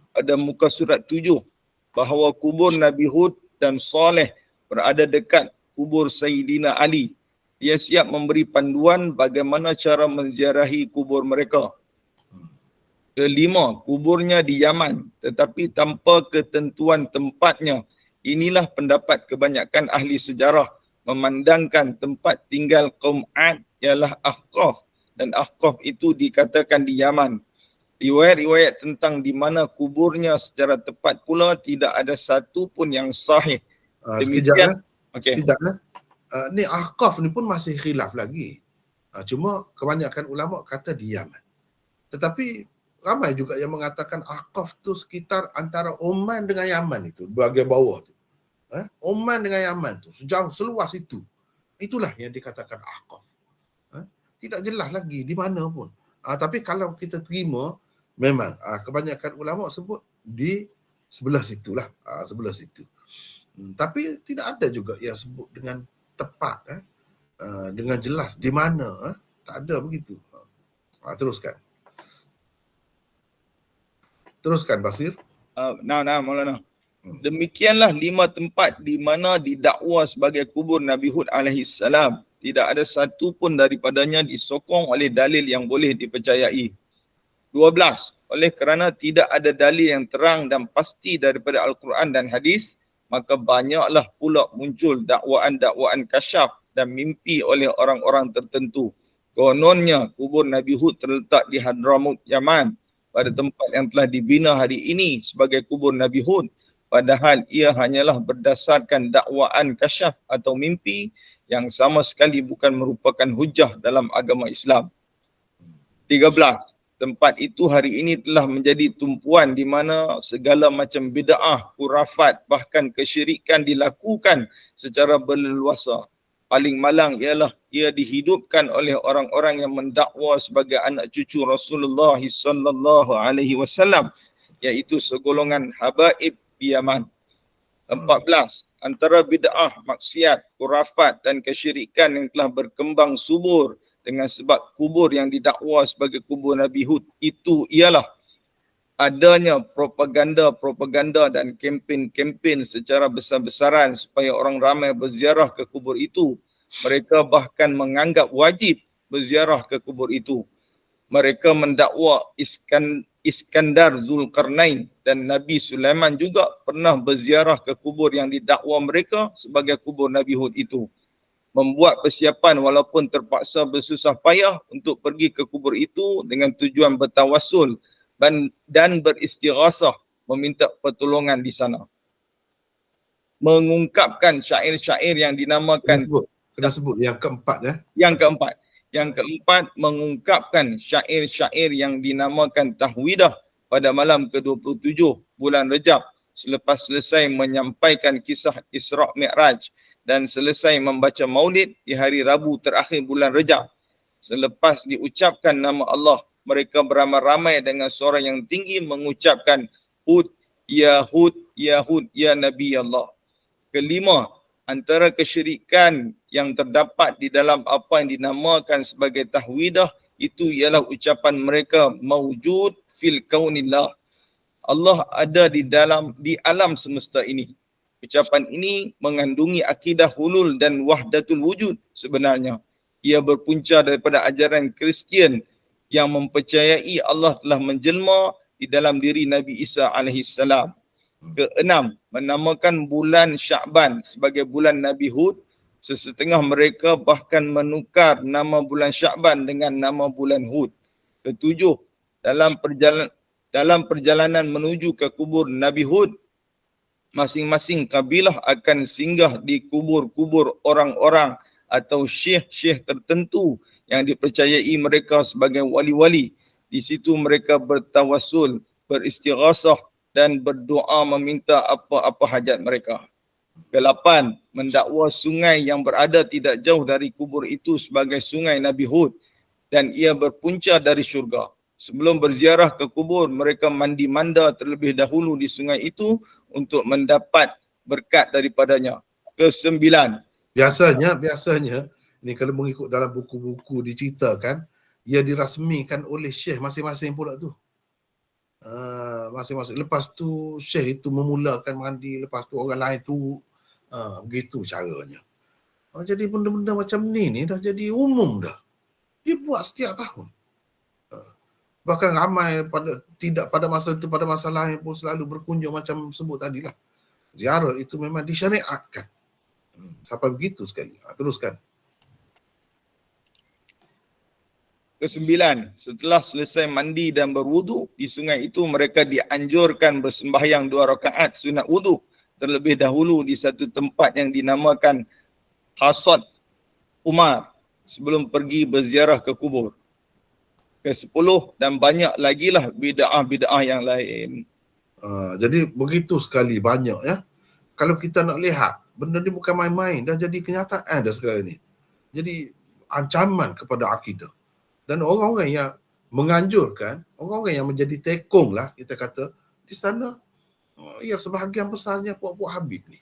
A: Pada muka surat 7 bahawa kubur Nabi Hud dan Saleh berada dekat kubur Sayyidina Ali. Dia siap memberi panduan bagaimana cara menziarahi kubur mereka. Kelima, kuburnya di Yaman tetapi tanpa ketentuan tempatnya. Inilah pendapat kebanyakan ahli sejarah memandangkan tempat tinggal kaum Ad ialah Ahqaf dan Ahqaf itu dikatakan di Yaman. Riwayat-riwayat tentang di mana kuburnya secara tepat pula tidak ada satu pun yang sahih.
B: Sekejap.
A: Okey.
B: Ni Ahqaf ni pun masih khilaf lagi. Cuma kebanyakan ulama kata di Yaman. Tetapi ramai juga yang mengatakan Ahqaf tu sekitar antara Oman dengan Yaman itu, bahagian bawah tu. Oman dengan Yaman tu, sejauh seluas itu. Itulah yang dikatakan Ahqaf. Tidak jelas lagi di mana pun. Tapi kalau kita terima, memang kebanyakan ulama sebut di sebelah situlah, sebelah situ. Tapi tidak ada juga yang sebut dengan tepat, dengan jelas di mana, tak ada begitu. Teruskan. Teruskan Basir.
A: Maulana. Demikianlah 5 tempat di mana didakwa sebagai kubur Nabi Hud AS. Tidak ada satu pun daripadanya disokong oleh dalil yang boleh dipercayai. 12. Oleh kerana tidak ada dalil yang terang dan pasti daripada Al-Quran dan hadis, maka banyaklah pula muncul dakwaan-dakwaan kasyaf dan mimpi oleh orang-orang tertentu. Kononnya kubur Nabi Hud terletak di Hadramaut, Yaman, pada tempat yang telah dibina hari ini sebagai kubur Nabi Hud. Padahal ia hanyalah berdasarkan dakwaan kasyaf atau mimpi yang sama sekali bukan merupakan hujah dalam agama Islam. 13. Tempat itu hari ini telah menjadi tumpuan di mana segala macam bid'ah, khurafat, bahkan kesyirikan dilakukan secara berleluasa. Paling malang ialah ia dihidupkan oleh orang-orang yang mendakwa sebagai anak cucu Rasulullah sallallahu alaihi wasallam, iaitu segolongan habaib di Yaman. 14. Antara bid'ah, maksiat, khurafat dan kesyirikan yang telah berkembang subur dengan sebab kubur yang didakwa sebagai kubur Nabi Hud itu ialah adanya propaganda dan kempen-kempen secara besar-besaran supaya orang ramai berziarah ke kubur itu. Mereka bahkan menganggap wajib berziarah ke kubur itu. Mereka mendakwa Iskandar Zulkarnain dan Nabi Sulaiman juga pernah berziarah ke kubur yang didakwa mereka sebagai kubur Nabi Hud itu. Membuat persiapan walaupun terpaksa bersusah payah untuk pergi ke kubur itu dengan tujuan bertawassul dan beristighasah, meminta pertolongan di sana. Mengungkapkan syair-syair yang dinamakan
B: Kena sebut yang keempat
A: Yang keempat, mengungkapkan syair-syair yang dinamakan tahwidah pada malam ke-27 bulan Rejab selepas selesai menyampaikan kisah Isra' Mi'raj dan selesai membaca maulid di hari Rabu terakhir bulan Rejab. Selepas diucapkan nama Allah, mereka beramai-ramai dengan suara yang tinggi mengucapkan Hud, ya Hud, ya Hud, ya Nabi Allah. Kelima, antara kesyirikan yang terdapat di dalam apa yang dinamakan sebagai tahwidah itu ialah ucapan mereka mawjud fil kaunillah. Allah ada di alam semesta ini. Ucapan ini mengandungi akidah hulul dan wahdatul wujud sebenarnya. Ia berpunca daripada ajaran Kristian yang mempercayai Allah telah menjelma di dalam diri Nabi Isa alaihissalam. Keenam, menamakan bulan Sya'ban sebagai bulan Nabi Hud. Sesetengah mereka bahkan menukar nama bulan Sya'ban dengan nama bulan Hud. Ketujuh, dalam perjalanan menuju ke kubur Nabi Hud, masing-masing kabilah akan singgah di kubur-kubur orang-orang atau syekh-syekh tertentu yang dipercayai mereka sebagai wali-wali. Di situ mereka bertawassul, beristighasah dan berdoa meminta apa-apa hajat mereka. Ke-8, mendakwa sungai yang berada tidak jauh dari kubur itu sebagai sungai Nabi Hud dan ia berpunca dari syurga. Sebelum berziarah ke kubur, mereka mandi manda terlebih dahulu di sungai itu untuk mendapat berkat daripadanya. Ke-9,
B: Biasanya ni kalau mengikut dalam buku-buku diceritakan, ia dirasmikan oleh syekh masing-masing pula tu. Masing-masing. Lepas tu syekh itu memulakan mandi, lepas tu orang lain tu begitu caranya. Jadi benda-benda macam ni dah jadi umum dah. Dia buat setiap tahun. Bahkan ramai pada masa itu, pada masa lain pun selalu berkunjung macam sebut tadilah. Ziarah itu memang disyariatkan. Sampai begitu sekali. Teruskan.
A: Ke-9, setelah selesai mandi dan berwudu di sungai itu, mereka dianjurkan bersembahyang 2 rakaat sunat wudu terlebih dahulu di satu tempat yang dinamakan Hasad Umar sebelum pergi berziarah ke kubur. Ke-10, dan banyak lagi lah bid'ah-bid'ah yang lain.
B: Jadi begitu sekali banyak ya. Kalau kita nak lihat, benda ni bukan main-main, dah jadi kenyataan dah sekarang ni. Jadi ancaman kepada akidah. Dan orang-orang yang menganjurkan, orang-orang yang menjadi tekong lah kita kata, di sana ya sebahagian besarnya puak-puak Habib ni.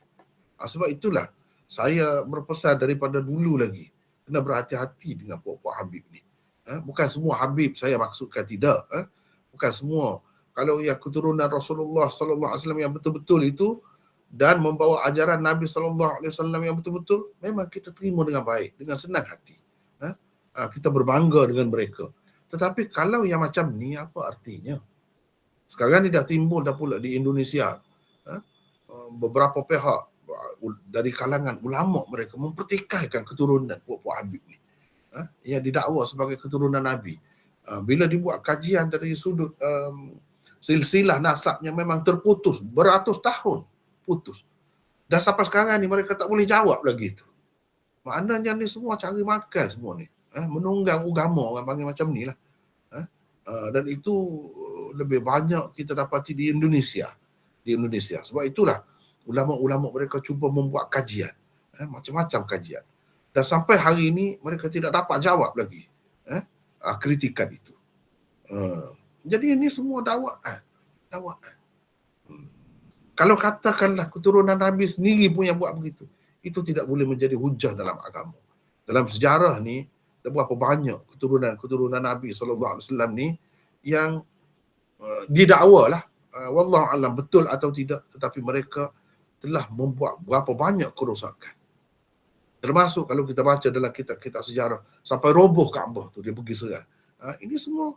B: Sebab itulah saya berpesan daripada dulu lagi, kena berhati-hati dengan puak-puak Habib ni. Bukan semua Habib saya maksudkan, tidak. Bukan semua. Kalau yang keturunan Rasulullah sallallahu alaihi wasallam yang betul-betul itu dan membawa ajaran Nabi sallallahu alaihi wasallam yang betul-betul, memang kita terima dengan baik, dengan senang hati. Kita berbangga dengan mereka. Tetapi kalau yang macam ni, apa artinya? Sekarang ni dah timbul dah pula di Indonesia beberapa pihak dari kalangan ulama mereka mempertikaikan keturunan puak-puak Habib ni, yang didakwa sebagai keturunan Nabi. Bila dibuat kajian dari sudut silsilah nasabnya memang terputus beratus tahun, putus. Dah sampai sekarang ni mereka tak boleh jawab lagi tu. Maknanya ni semua cari makan semua ni. Menunggang agama, orang panggil macam ni lah. Dan itu lebih banyak kita dapati di Indonesia. Sebab itulah ulama-ulama mereka cuba membuat kajian, macam-macam kajian. Dan sampai hari ini mereka tidak dapat jawab lagi kritikan itu. Jadi ini semua dakwaan. Kalau katakanlah keturunan Nabi sendiri pun yang buat begitu, itu tidak boleh menjadi hujah dalam agama. Dalam sejarah ni, berapa banyak keturunan Nabi SAW ni yang didakwa lah, wallahu alam betul atau tidak, tetapi mereka telah membuat berapa banyak kerosakan. Termasuk kalau kita baca dalam kitab-kitab sejarah, sampai roboh Kaabah tu, dia pergi serang. Ini semua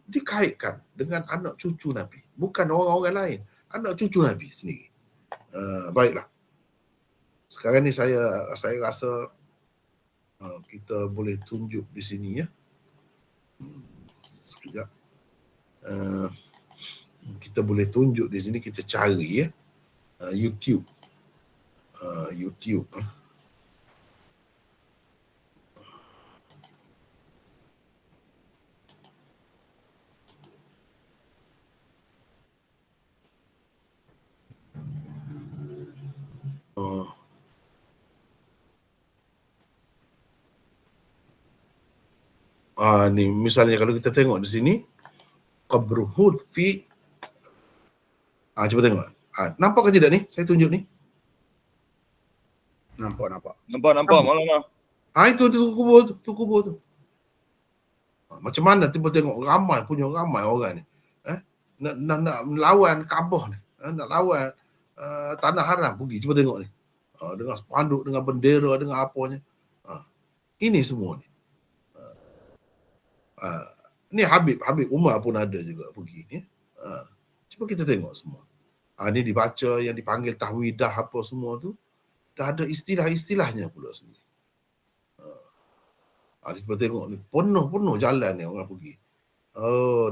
B: dikaitkan dengan anak cucu Nabi, bukan orang-orang lain, anak cucu Nabi sendiri. Baiklah. Sekarang ni saya rasa kita boleh tunjuk di sini ya. Sekejap. Kita boleh tunjuk di sini, kita cari ya. YouTube. YouTube. Ni misalnya kalau kita tengok di sini, qabru Hud fi cuba tengok. Nampak ke tidak ni? Saya tunjuk ni.
A: Nampak Maulana.
B: Itu kubur tu. Macam mana tiba tengok ramai orang ni. Nak melawan Kaabah ni. Nak lawan tanah haram pergi. Cuba tengok ni. Dengan spanduk, dengan bendera, dengan apanya. Ini semua ni. Ni Habib Umar pun ada juga pergi ni. Cuba kita tengok semua. Ni dibaca, yang dipanggil tahwidah apa semua tu. Dah ada istilah-istilahnya pula sendiri. Cuba tengok ni, penuh jalan ni orang pergi.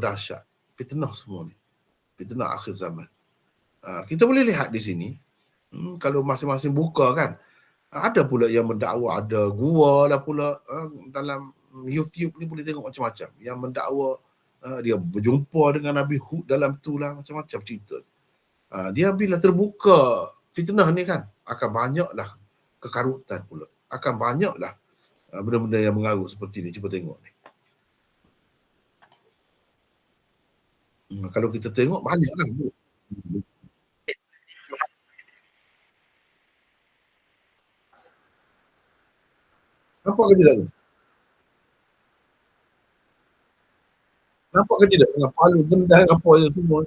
B: Dahsyat. Fitnah semua ni. Fitnah akhir zaman. Kita boleh lihat di sini, kalau masing-masing buka kan, ada pula yang mendakwa, ada gua lah pula dalam YouTube ni boleh tengok macam-macam. Yang mendakwa dia berjumpa dengan Nabi Hud dalam tu lah, macam-macam cerita. Dia bila terbuka fitnah ni kan, akan banyaklah kekarutan pula. Akan banyaklah benda-benda yang mengarut seperti ni. Cuba tengok ni. Kalau kita tengok banyaklah. Nampak ke tidak ni? Nampak ke tidak? Dengan palu, gendang, apa yang semua.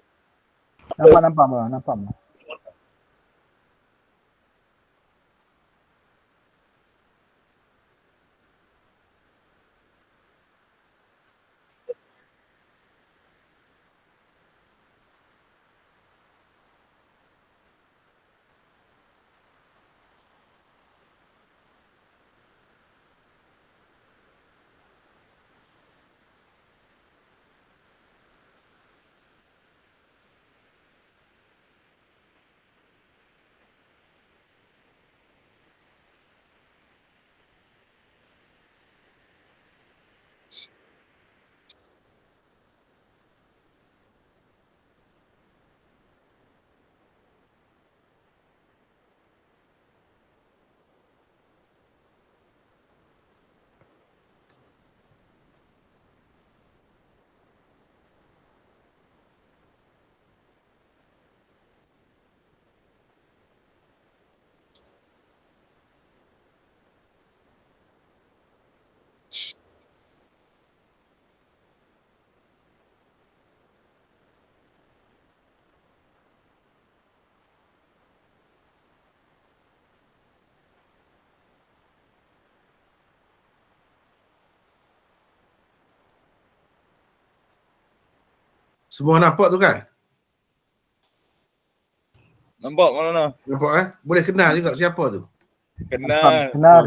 E: Nampak bang, nampak bang.
B: Semua nampak tu kan?
A: Nampak Maulana?
B: Nampak Boleh kenal juga siapa tu.
A: Kenal.
E: Kenal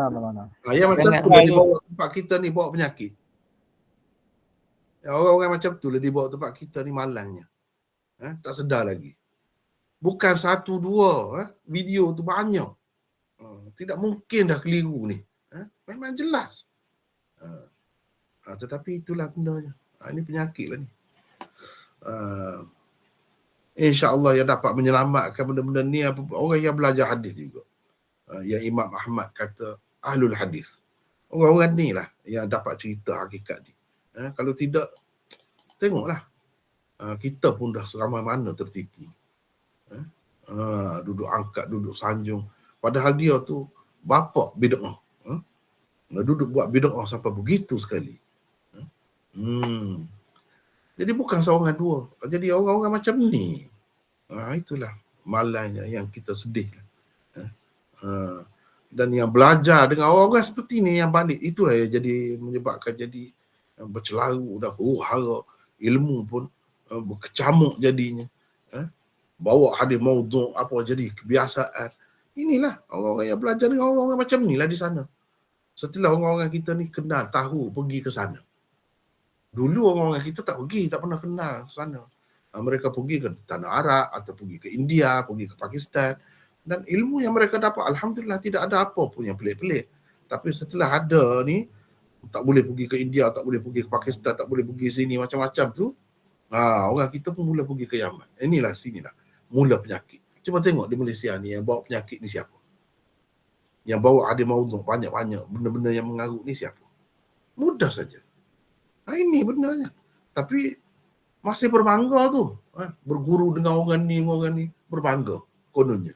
E: mana.
B: Yang macam
A: Kenal
B: tu lah
A: tu.
B: dibawa tempat kita ni, bawa penyakit. Orang-orang macam tu lah dibawa tempat kita ni malangnya. Tak sedar lagi. Bukan satu dua, video tu banyak. Tidak mungkin dah keliru ni. Memang jelas. Tetapi itulah bendanya. Ini penyakit lah ni. InsyaAllah yang dapat menyelamatkan benda-benda ni orang yang belajar hadis juga. Yang Imam Ahmad kata ahlul hadis. Orang-orang ni lah yang dapat cerita hakikat ni. Kalau tidak, tengoklah. Kita pun dah seramai mana tertipu. Duduk angkat, duduk sanjung. Padahal dia tu bapa bid'ah. Duduk buat bid'ah sampai begitu sekali. Jadi bukan seorang dua. Jadi orang-orang macam ni. Itulah malangnya yang kita sedih. Dan yang belajar dengan orang-orang seperti ni yang balik, itulah yang jadi menyebabkan jadi bercelaru dan huru-hara, ilmu pun berkecamuk jadinya. Bawa hadis maudhu' apa jadi kebiasaan. Inilah orang-orang yang belajar dengan orang-orang macam ni lah di sana. Setelah orang-orang kita ni kenal, tahu, pergi ke sana. Dulu orang-orang kita tak pergi, tak pernah kenal sana. Mereka pergi ke tanah Arab atau pergi ke India, pergi ke Pakistan. Dan ilmu yang mereka dapat, alhamdulillah tidak ada apa pun yang pelik-pelik. Tapi setelah ada ni, tak boleh pergi ke India, tak boleh pergi ke Pakistan, tak boleh pergi sini, macam-macam tu. Orang kita pun mula pergi ke Yaman. Inilah sinilah mula penyakit. Cuba tengok di Malaysia ni yang bawa penyakit ni siapa? Yang bawa hadis maudhu' banyak-banyak, benda-benda yang mengarut ni siapa? Mudah saja. Ini benarnya. Tapi masih berbangga tu. Berguru dengan orang ni, berbangga kononnya.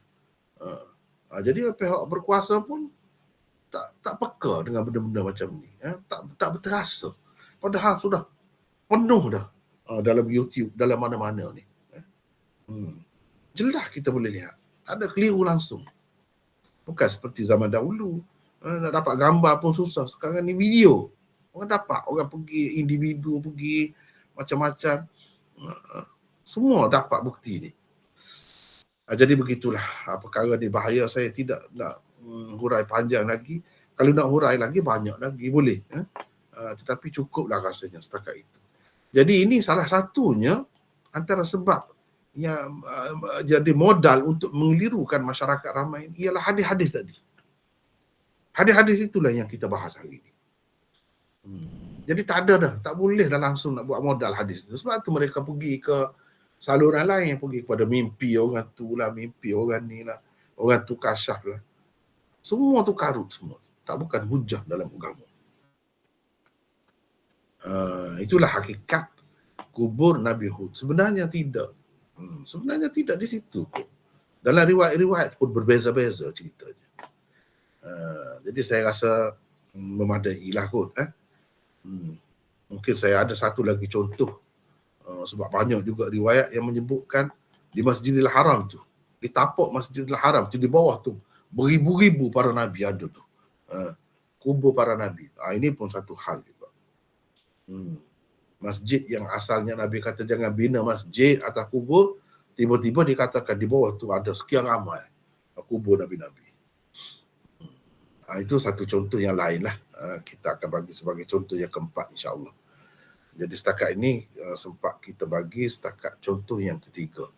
B: Jadi pihak berkuasa pun tak peka dengan benda-benda macam ni. Tak berterasa. Padahal sudah penuh dah dalam YouTube, dalam mana-mana ni. Jelas kita boleh lihat. Ada keliru langsung. Bukan seperti zaman dahulu. Nak dapat gambar pun susah. Sekarang ni video. Orang dapat. Orang pergi, individu pergi, macam-macam. Semua dapat bukti ni. Jadi begitulah perkara ni bahaya. Saya tidak nak hurai panjang lagi. Kalau nak hurai lagi, banyak lagi. Boleh. Tetapi cukuplah rasanya setakat itu. Jadi ini salah satunya antara sebab yang jadi modal untuk mengelirukan masyarakat ramai ialah hadis-hadis tadi. Hadis-hadis itulah yang kita bahas hari ini. Jadi tak ada dah, tak boleh dah langsung nak buat modal hadis tu. Sebab tu mereka pergi ke saluran lain, pergi kepada mimpi orang tu lah, mimpi orang ni lah, orang tu kasyaf lah. Semua tu karut semua. Tak bukan hujah dalam agama. Itulah hakikat kubur Nabi Hud. Sebenarnya tidak. Sebenarnya tidak di situ pun. Dalam riwayat-riwayat pun berbeza-beza ceritanya. Jadi saya rasa memadai lah kot. Mungkin saya ada satu lagi contoh. Sebab banyak juga riwayat yang menyebutkan di Masjidil Haram tu. Di tapak Masjidil Haram tu, di bawah tu. Beribu-ribu para Nabi ada tu. Kubur para Nabi. Ini pun satu hal juga. Masjid yang asalnya Nabi kata jangan bina masjid atas kubur, tiba-tiba dikatakan di bawah tu ada sekian ramai kubur Nabi-Nabi. Itu satu contoh yang lain lah. Kita akan bagi sebagai contoh yang keempat insya-Allah. Jadi setakat ini sempat kita bagi setakat contoh yang ketiga.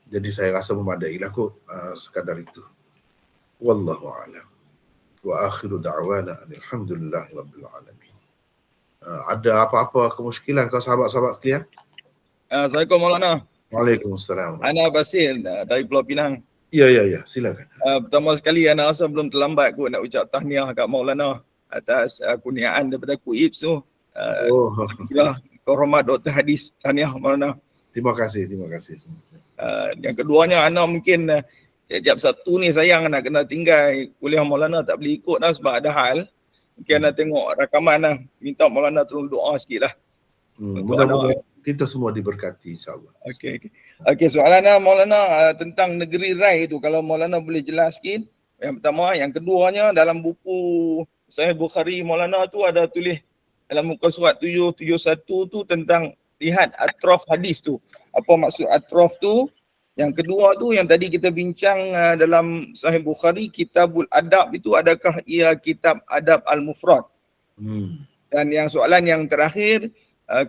B: Jadi saya rasa memadai lah kot sekadar itu. Wallahu a'lam. Wa akhiru da'wana alhamdulillahi rabbil alamin. Ada apa-apa kemusykilan kau sahabat-sahabat sekalian?
A: Assalamualaikum Maulana.
B: Waalaikumsalam.
A: Ana Basil dari Pulau Pinang.
B: Ya, silakan.
A: Pertama sekali ana rasa belum terlambat kot nak ucap tahniah kat Maulana atas kurniaan daripada Kuib tu. Kehormat Dr. Hadis, tahniah Maulana.
B: Terima kasih semua.
A: Yang keduanya ana mungkin tiap Sabtu ni sayang nak kena tinggal kuliah Maulana, tak boleh ikut dah sebab ada hal. Mungkin nak tengok rakaman lah. Minta Maulana tolong doa sikit lah.
B: Mudah-mudahan kita semua diberkati insyaAllah.
A: Okey, soalan Maulana tentang negeri Rai tu, kalau Maulana boleh jelas sikit. Yang pertama, yang keduanya dalam buku Sahih Bukhari Maulana tu ada tulis dalam muka surat 771 tu tentang lihat atraf hadis tu. Apa maksud atraf tu? Yang kedua tu yang tadi kita bincang dalam Sahih Bukhari Kitabul Adab itu, adakah ia kitab Adab Al-Mufrad? Dan yang soalan yang terakhir,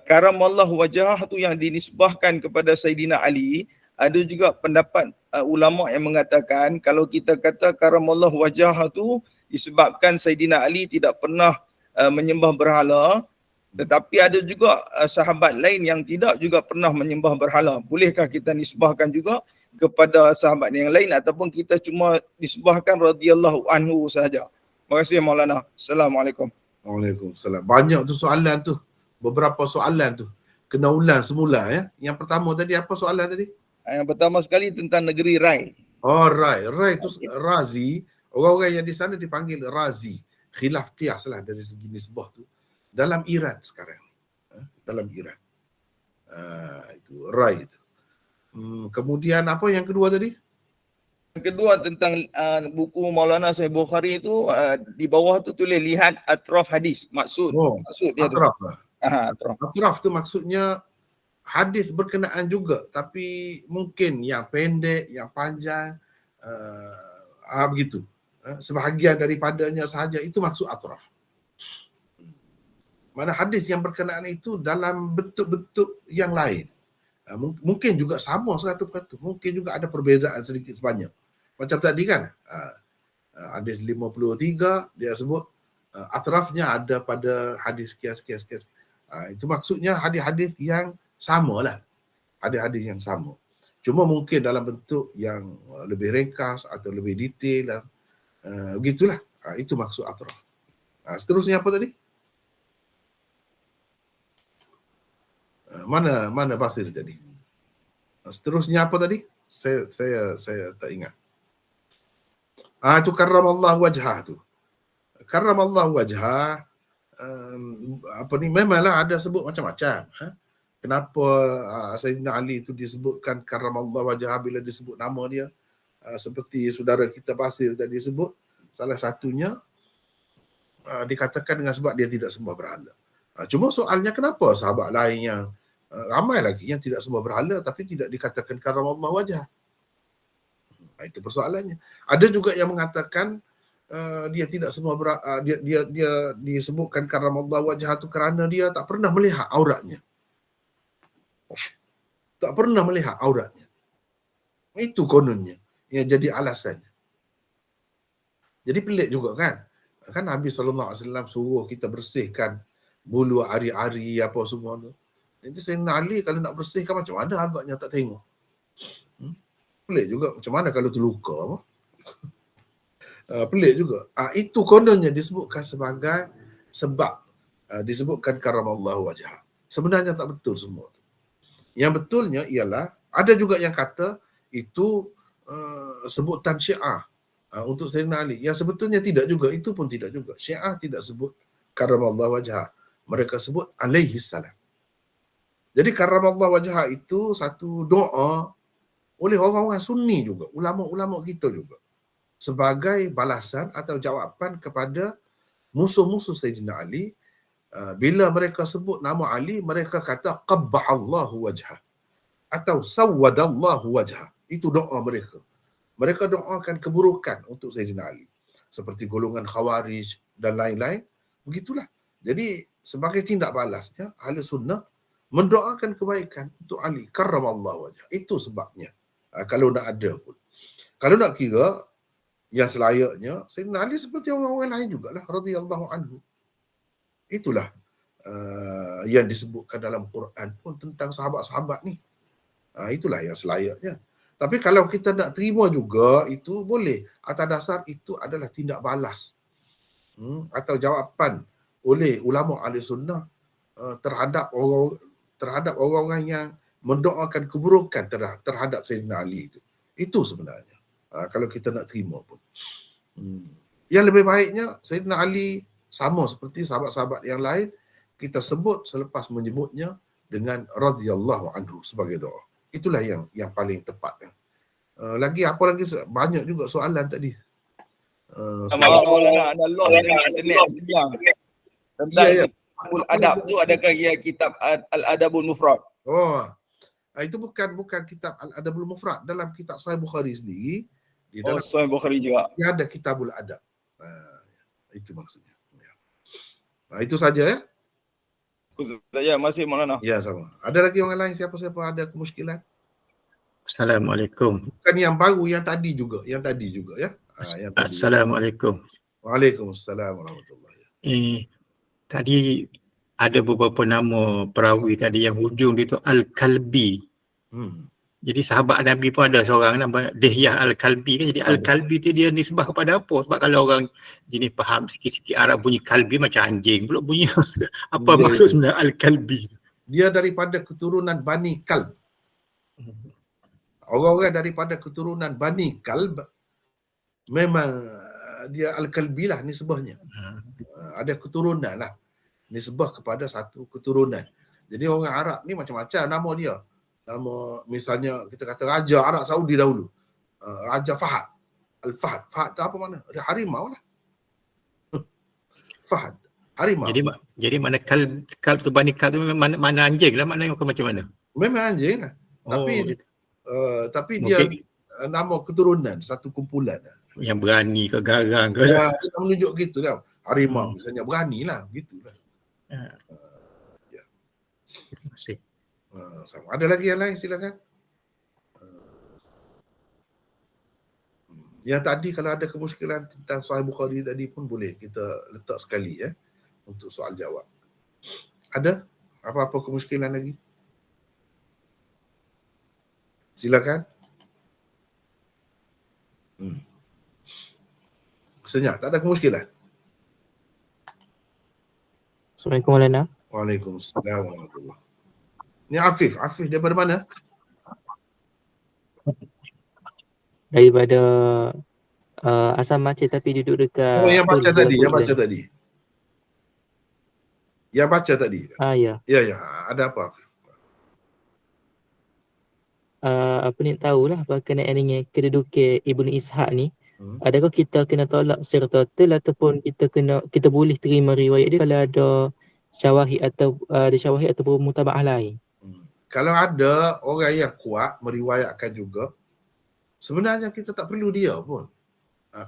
A: karamallahu wajah tu yang dinisbahkan kepada Saidina Ali, ada juga pendapat ulama yang mengatakan kalau kita kata karamallahu wajah tu disebabkan Saidina Ali tidak pernah menyembah berhala, tetapi ada juga sahabat lain yang tidak juga pernah menyembah berhala. Bolehkah kita nisbahkan juga kepada sahabat yang lain ataupun kita cuma nisbahkan radhiyallahu anhu sahaja? Terima kasih Maulana. Assalamualaikum.
B: Waalaikumsalam. Banyak tu soalan tu. Beberapa soalan tu. Kena ulang semula ya. Yang pertama tadi apa soalan tadi?
A: Yang pertama sekali tentang negeri Rai.
B: Oh, Rai. Rai tu Razi. Orang-orang yang di sana dipanggil Razi. Khilaf qiyas lah dari segi nisbah tu. Dalam Iran sekarang. Dalam Iran. Itu Rai itu. Kemudian apa yang kedua tadi?
A: Yang kedua tentang buku Maulana Sahih Bukhari itu di bawah tu tulis lihat atraf hadis. Maksud dia
B: atraf lah.
A: Atraf.
B: Atraf tu maksudnya hadis berkenaan juga tapi mungkin yang pendek, yang panjang, begitu. Sebahagian daripadanya sahaja itu maksud atraf. Mana hadis yang berkenaan itu dalam bentuk-bentuk yang lain. Mungkin juga sama satu persatu. Mungkin juga ada perbezaan sedikit sebanyak. Macam tadi kan, hadis 53 dia sebut atrafnya ada pada hadis sekian. Itu maksudnya hadis-hadis yang sama lah. Hadis-hadis yang sama. Cuma mungkin dalam bentuk yang lebih ringkas atau lebih detail. Begitulah. Itu maksud atraf. Seterusnya apa tadi? Mana Basir tadi? Seterusnya apa tadi? Saya tak ingat. Itu karramallahu wajhah tu. Karramallahu wajhah memanglah ada sebut macam-macam. Kenapa Sayyidina Ali itu disebutkan karramallahu wajhah bila disebut nama dia? Seperti saudara kita Basir tadi sebut, salah satunya dikatakan dengan sebab dia tidak sembah berhala. Cuma soalnya kenapa sahabat lain yang ramai lagi yang tidak sembah berhala tapi tidak dikatakan karamallahu wajah. Itu persoalannya. Ada juga yang mengatakan dia tidak sembah dia disebutkan karamallahu wajah itu kerana dia tak pernah melihat auratnya. Tak pernah melihat auratnya. Itu kononnya yang jadi alasannya. Jadi pelik juga kan? Kan Nabi SAW suruh kita bersihkan bulu ari-ari apa semua tu. Jadi Sayyidina Ali kalau nak bersihkan macam mana agaknya tak tengok. Pelik juga macam mana kalau terluka apa. Pelik juga. Itu kononnya disebutkan sebagai sebab disebutkan karamallahu wajhah. Sebenarnya tak betul semua tu. Yang betulnya ialah ada juga yang kata itu sebutan Syiah untuk Sayyidina Ali. Yang sebetulnya tidak juga, itu pun tidak juga. Syiah tidak sebut karamallahu wajhah. Mereka sebut alaihi salam. Jadi karamallahu wajhah itu satu doa oleh orang-orang Sunni juga, ulama-ulama kita juga, sebagai balasan atau jawapan kepada musuh-musuh Sayyidina Ali. Bila mereka sebut nama Ali, mereka kata qabbahallahu wajhah atau sawwadallahu wajhah. Itu doa mereka. Mereka doakan keburukan untuk Sayyidina Ali. Seperti golongan Khawarij dan lain-lain. Begitulah. Jadi sebagai tindak balasnya, Ahli Sunnah mendoakan kebaikan untuk Ali. Karramallahu wajhah. Itu sebabnya. Kalau nak ada pun. Kalau nak kira, yang selayaknya, Sayyidina Ali seperti orang-orang lain jugalah. Radhiyallahu anhu. Itulah yang disebutkan dalam Quran pun tentang sahabat-sahabat ni. Itulah yang selayaknya. Tapi kalau kita nak terima juga, itu boleh. Atas dasar itu adalah tindak balas. Atau jawapan oleh ulama ahli sunnah terhadap orang-orang yang mendoakan keburukan terhadap Sayyidina Ali itu. Itu sebenarnya. Kalau kita nak terima pun. Yang lebih baiknya, Sayyidina Ali sama seperti sahabat-sahabat yang lain, kita sebut selepas menyebutnya dengan radhiyallahu anhu sebagai doa. Itulah yang paling tepat. Lagi apa lagi, banyak juga soalan tadi.
A: Maulana ada lot dengan internet siang. Tentang kitabul adab tu, adakah dia kitab Al-Adabul Mufrad?
B: Itu bukan kitab Al-Adabul Mufrad. Dalam kitab Sahih Bukhari sendiri, di dalam
A: Sahih Bukhari juga.
B: dia ada kitabul adab. Itu maksudnya. Itu saja ya.
A: Saya masih Maulana.
B: Ya, sama. Ada lagi orang lain, siapa-siapa ada kemusykilan?
F: Assalamualaikum.
B: Bukan yang baru, yang tadi juga ya. Yang tadi.
F: Assalamualaikum.
B: Waalaikumsalam warahmatullahi.
F: Tadi ada beberapa nama perawi tadi yang hujung dia tu Al-Kalbi. Jadi sahabat Nabi pun ada seorang nama Dihyah Al-Kalbi kan. Jadi Al-Kalbi tu dia nisbah kepada apa? Sebab kalau orang jenis faham sikit-sikit Arab, bunyi kalbi macam anjing pula bunyi. Apa maksud sebenarnya Al-Kalbi?
B: Dia daripada keturunan Bani Kalb. Orang-orang daripada keturunan Bani Kalb memang dia Al-Kalbi lah nisbahnya. Ada keturunan lah. Nisbah kepada satu keturunan. Jadi orang Arab ni macam-macam nama dia. Nama misalnya kita kata Raja Arab Saudi dahulu. Raja Fahad. Al-Fahad. Fahad tu apa mana? Harimau lah. Fahad. Harimau.
F: Jadi mana kalb tu Bani Kalb tu mana anjing lah, maknanya macam mana?
B: Memang anjing lah. Tapi dia nama keturunan, satu kumpulan.
F: Yang berani ke garang ke.
B: Kita menunjuk gitu lah. Harimau misalnya berani lah. Begitulah.
F: Terima kasih.
B: Sama. Ada lagi yang lain, silakan. Yang tadi kalau ada kemusykilan tentang Sahih Bukhari tadi pun boleh kita letak sekali untuk soal jawab. Ada apa-apa kemusykilan lagi? Silakan. Senyap, tak ada kemusykilan.
C: Assalamualaikum Maulana.
B: Waalaikumsalam warahmatullahi. Ni Afif daripada mana?
C: Daripada asal Aceh tapi duduk dekat
B: yang baca tadi. Yang baca tadi.
C: Ya.
B: Ya, ada apa Afif?
C: Apa ni tahulah berkenaan dengan kedudukan Ibnu Ishaq ni. Adakah kita kena tolak secara total ataupun kita boleh terima riwayat dia kalau ada syawahid atau mutaba'ah lain?
B: Kalau ada orang yang kuat meriwayatkan juga, sebenarnya kita tak perlu dia pun.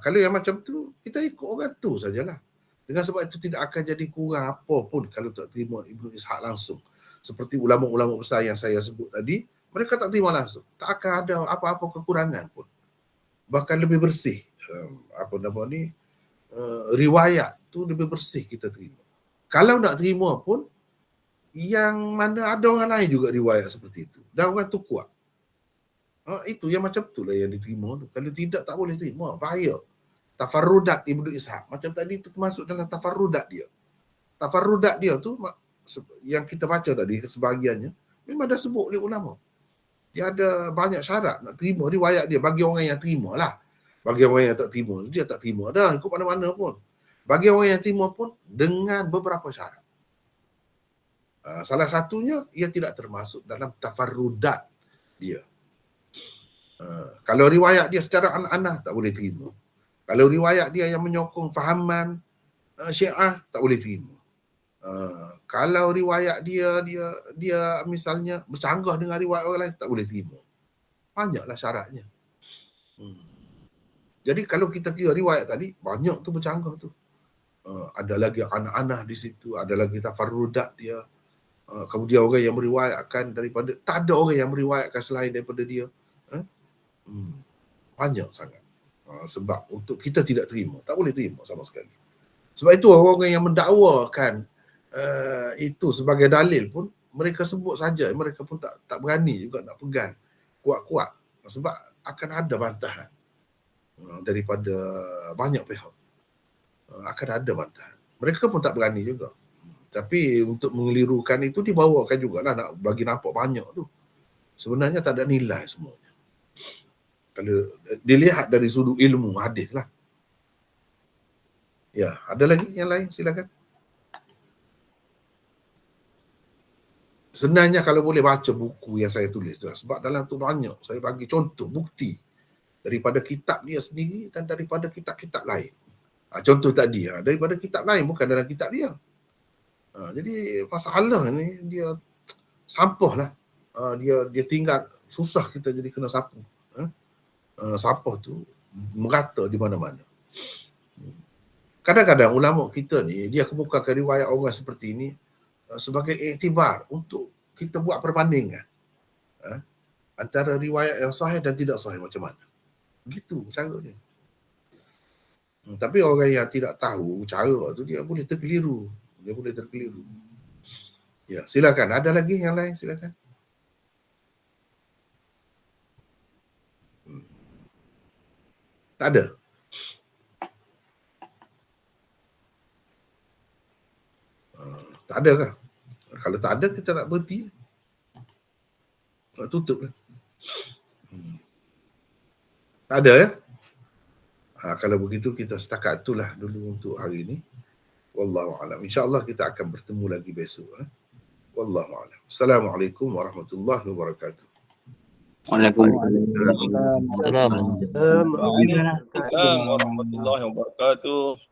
B: Kalau yang macam tu, kita ikut orang tu sajalah. Dengan sebab itu tidak akan jadi kurang apa pun kalau tak terima Ibnu Ishaq langsung. Seperti ulama-ulama besar yang saya sebut tadi, mereka tak terima langsung. Tak akan ada apa-apa kekurangan pun. Bahkan lebih bersih. Riwayat tu lebih bersih kita terima. Kalau nak terima pun, yang mana ada orang lain juga riwayat seperti itu. Dan orang tu kuat. Itu yang macam tu lah yang diterima tu. Kalau tidak, tak boleh terima. Bahaya. Tafarrudat Ibnu Ishaq. Macam tadi itu termasuk dalam tafarrudat dia. Tafarrudat dia tu, yang kita baca tadi, sebahagiannya, memang dah sebut oleh ulama. Dia ada banyak syarat nak terima riwayat dia. Bagi orang yang terima lah. Bagi orang yang tak terima, dia tak terima dah. Ikut mana-mana pun. Bagi orang yang terima pun, dengan beberapa syarat. Salah satunya, ia tidak termasuk dalam tafarrudat dia. Kalau riwayat dia secara an-anah, tak boleh terima. Kalau riwayat dia yang menyokong fahaman Syiah, tak boleh terima. Kalau riwayat dia misalnya bercanggah dengan riwayat orang lain, tak boleh terima. Banyaklah syaratnya. Jadi kalau kita kira riwayat tadi, banyak tu bercanggah tu. Ada lagi an-anah di situ, ada lagi tafarrudat dia. Kemudian orang yang meriwayatkan daripada, tak ada orang yang meriwayatkan selain daripada dia. Banyak sangat. Sebab untuk kita tidak terima, tak boleh terima sama sekali. Sebab itu orang-orang yang mendakwakan itu sebagai dalil pun, mereka sebut saja, mereka pun tak berani juga nak pegang kuat-kuat, sebab akan ada bantahan daripada banyak pihak. Akan ada bantahan. Mereka pun tak berani juga. Tapi untuk mengelirukan itu dibawakan jugalah, nak bagi nampak banyak tu. Sebenarnya tak ada nilai semuanya. Kalau dilihat dari sudut ilmu hadis lah. Ya, ada lagi yang lain? Silakan. Sebenarnya kalau boleh baca buku yang saya tulis tu, sebab dalam tu banyak saya bagi contoh, bukti daripada kitab dia sendiri dan daripada kitab-kitab lain. Contoh tadi, daripada kitab lain, bukan dalam kitab dia. Jadi masalah ni dia sampah lah. Dia tinggal, susah kita jadi kena sapu. Sampah tu merata di mana-mana. Kadang-kadang ulama kita ni, dia kemukakan riwayat orang seperti ini sebagai iktibar untuk kita buat perbandingan antara riwayat yang sahih dan tidak sahih macam mana. Begitu cara dia. Tapi orang yang tidak tahu cara tu, dia boleh terkeliru. Ya, silakan. Ada lagi yang lain? Silakan. Tak ada. Tak ada kah? Kalau tak ada, kita nak berhenti. Nak tutup lah. Tak ada ya? Kalau begitu kita setakat itulah dulu untuk hari ini. Wallahu a'lam. InsyaAllah kita akan bertemu lagi besok. Wallahu a'lam. Assalamualaikum warahmatullahi wabarakatuh.
C: Waalaikumsalam.
A: Assalamualaikum warahmatullahi wabarakatuh.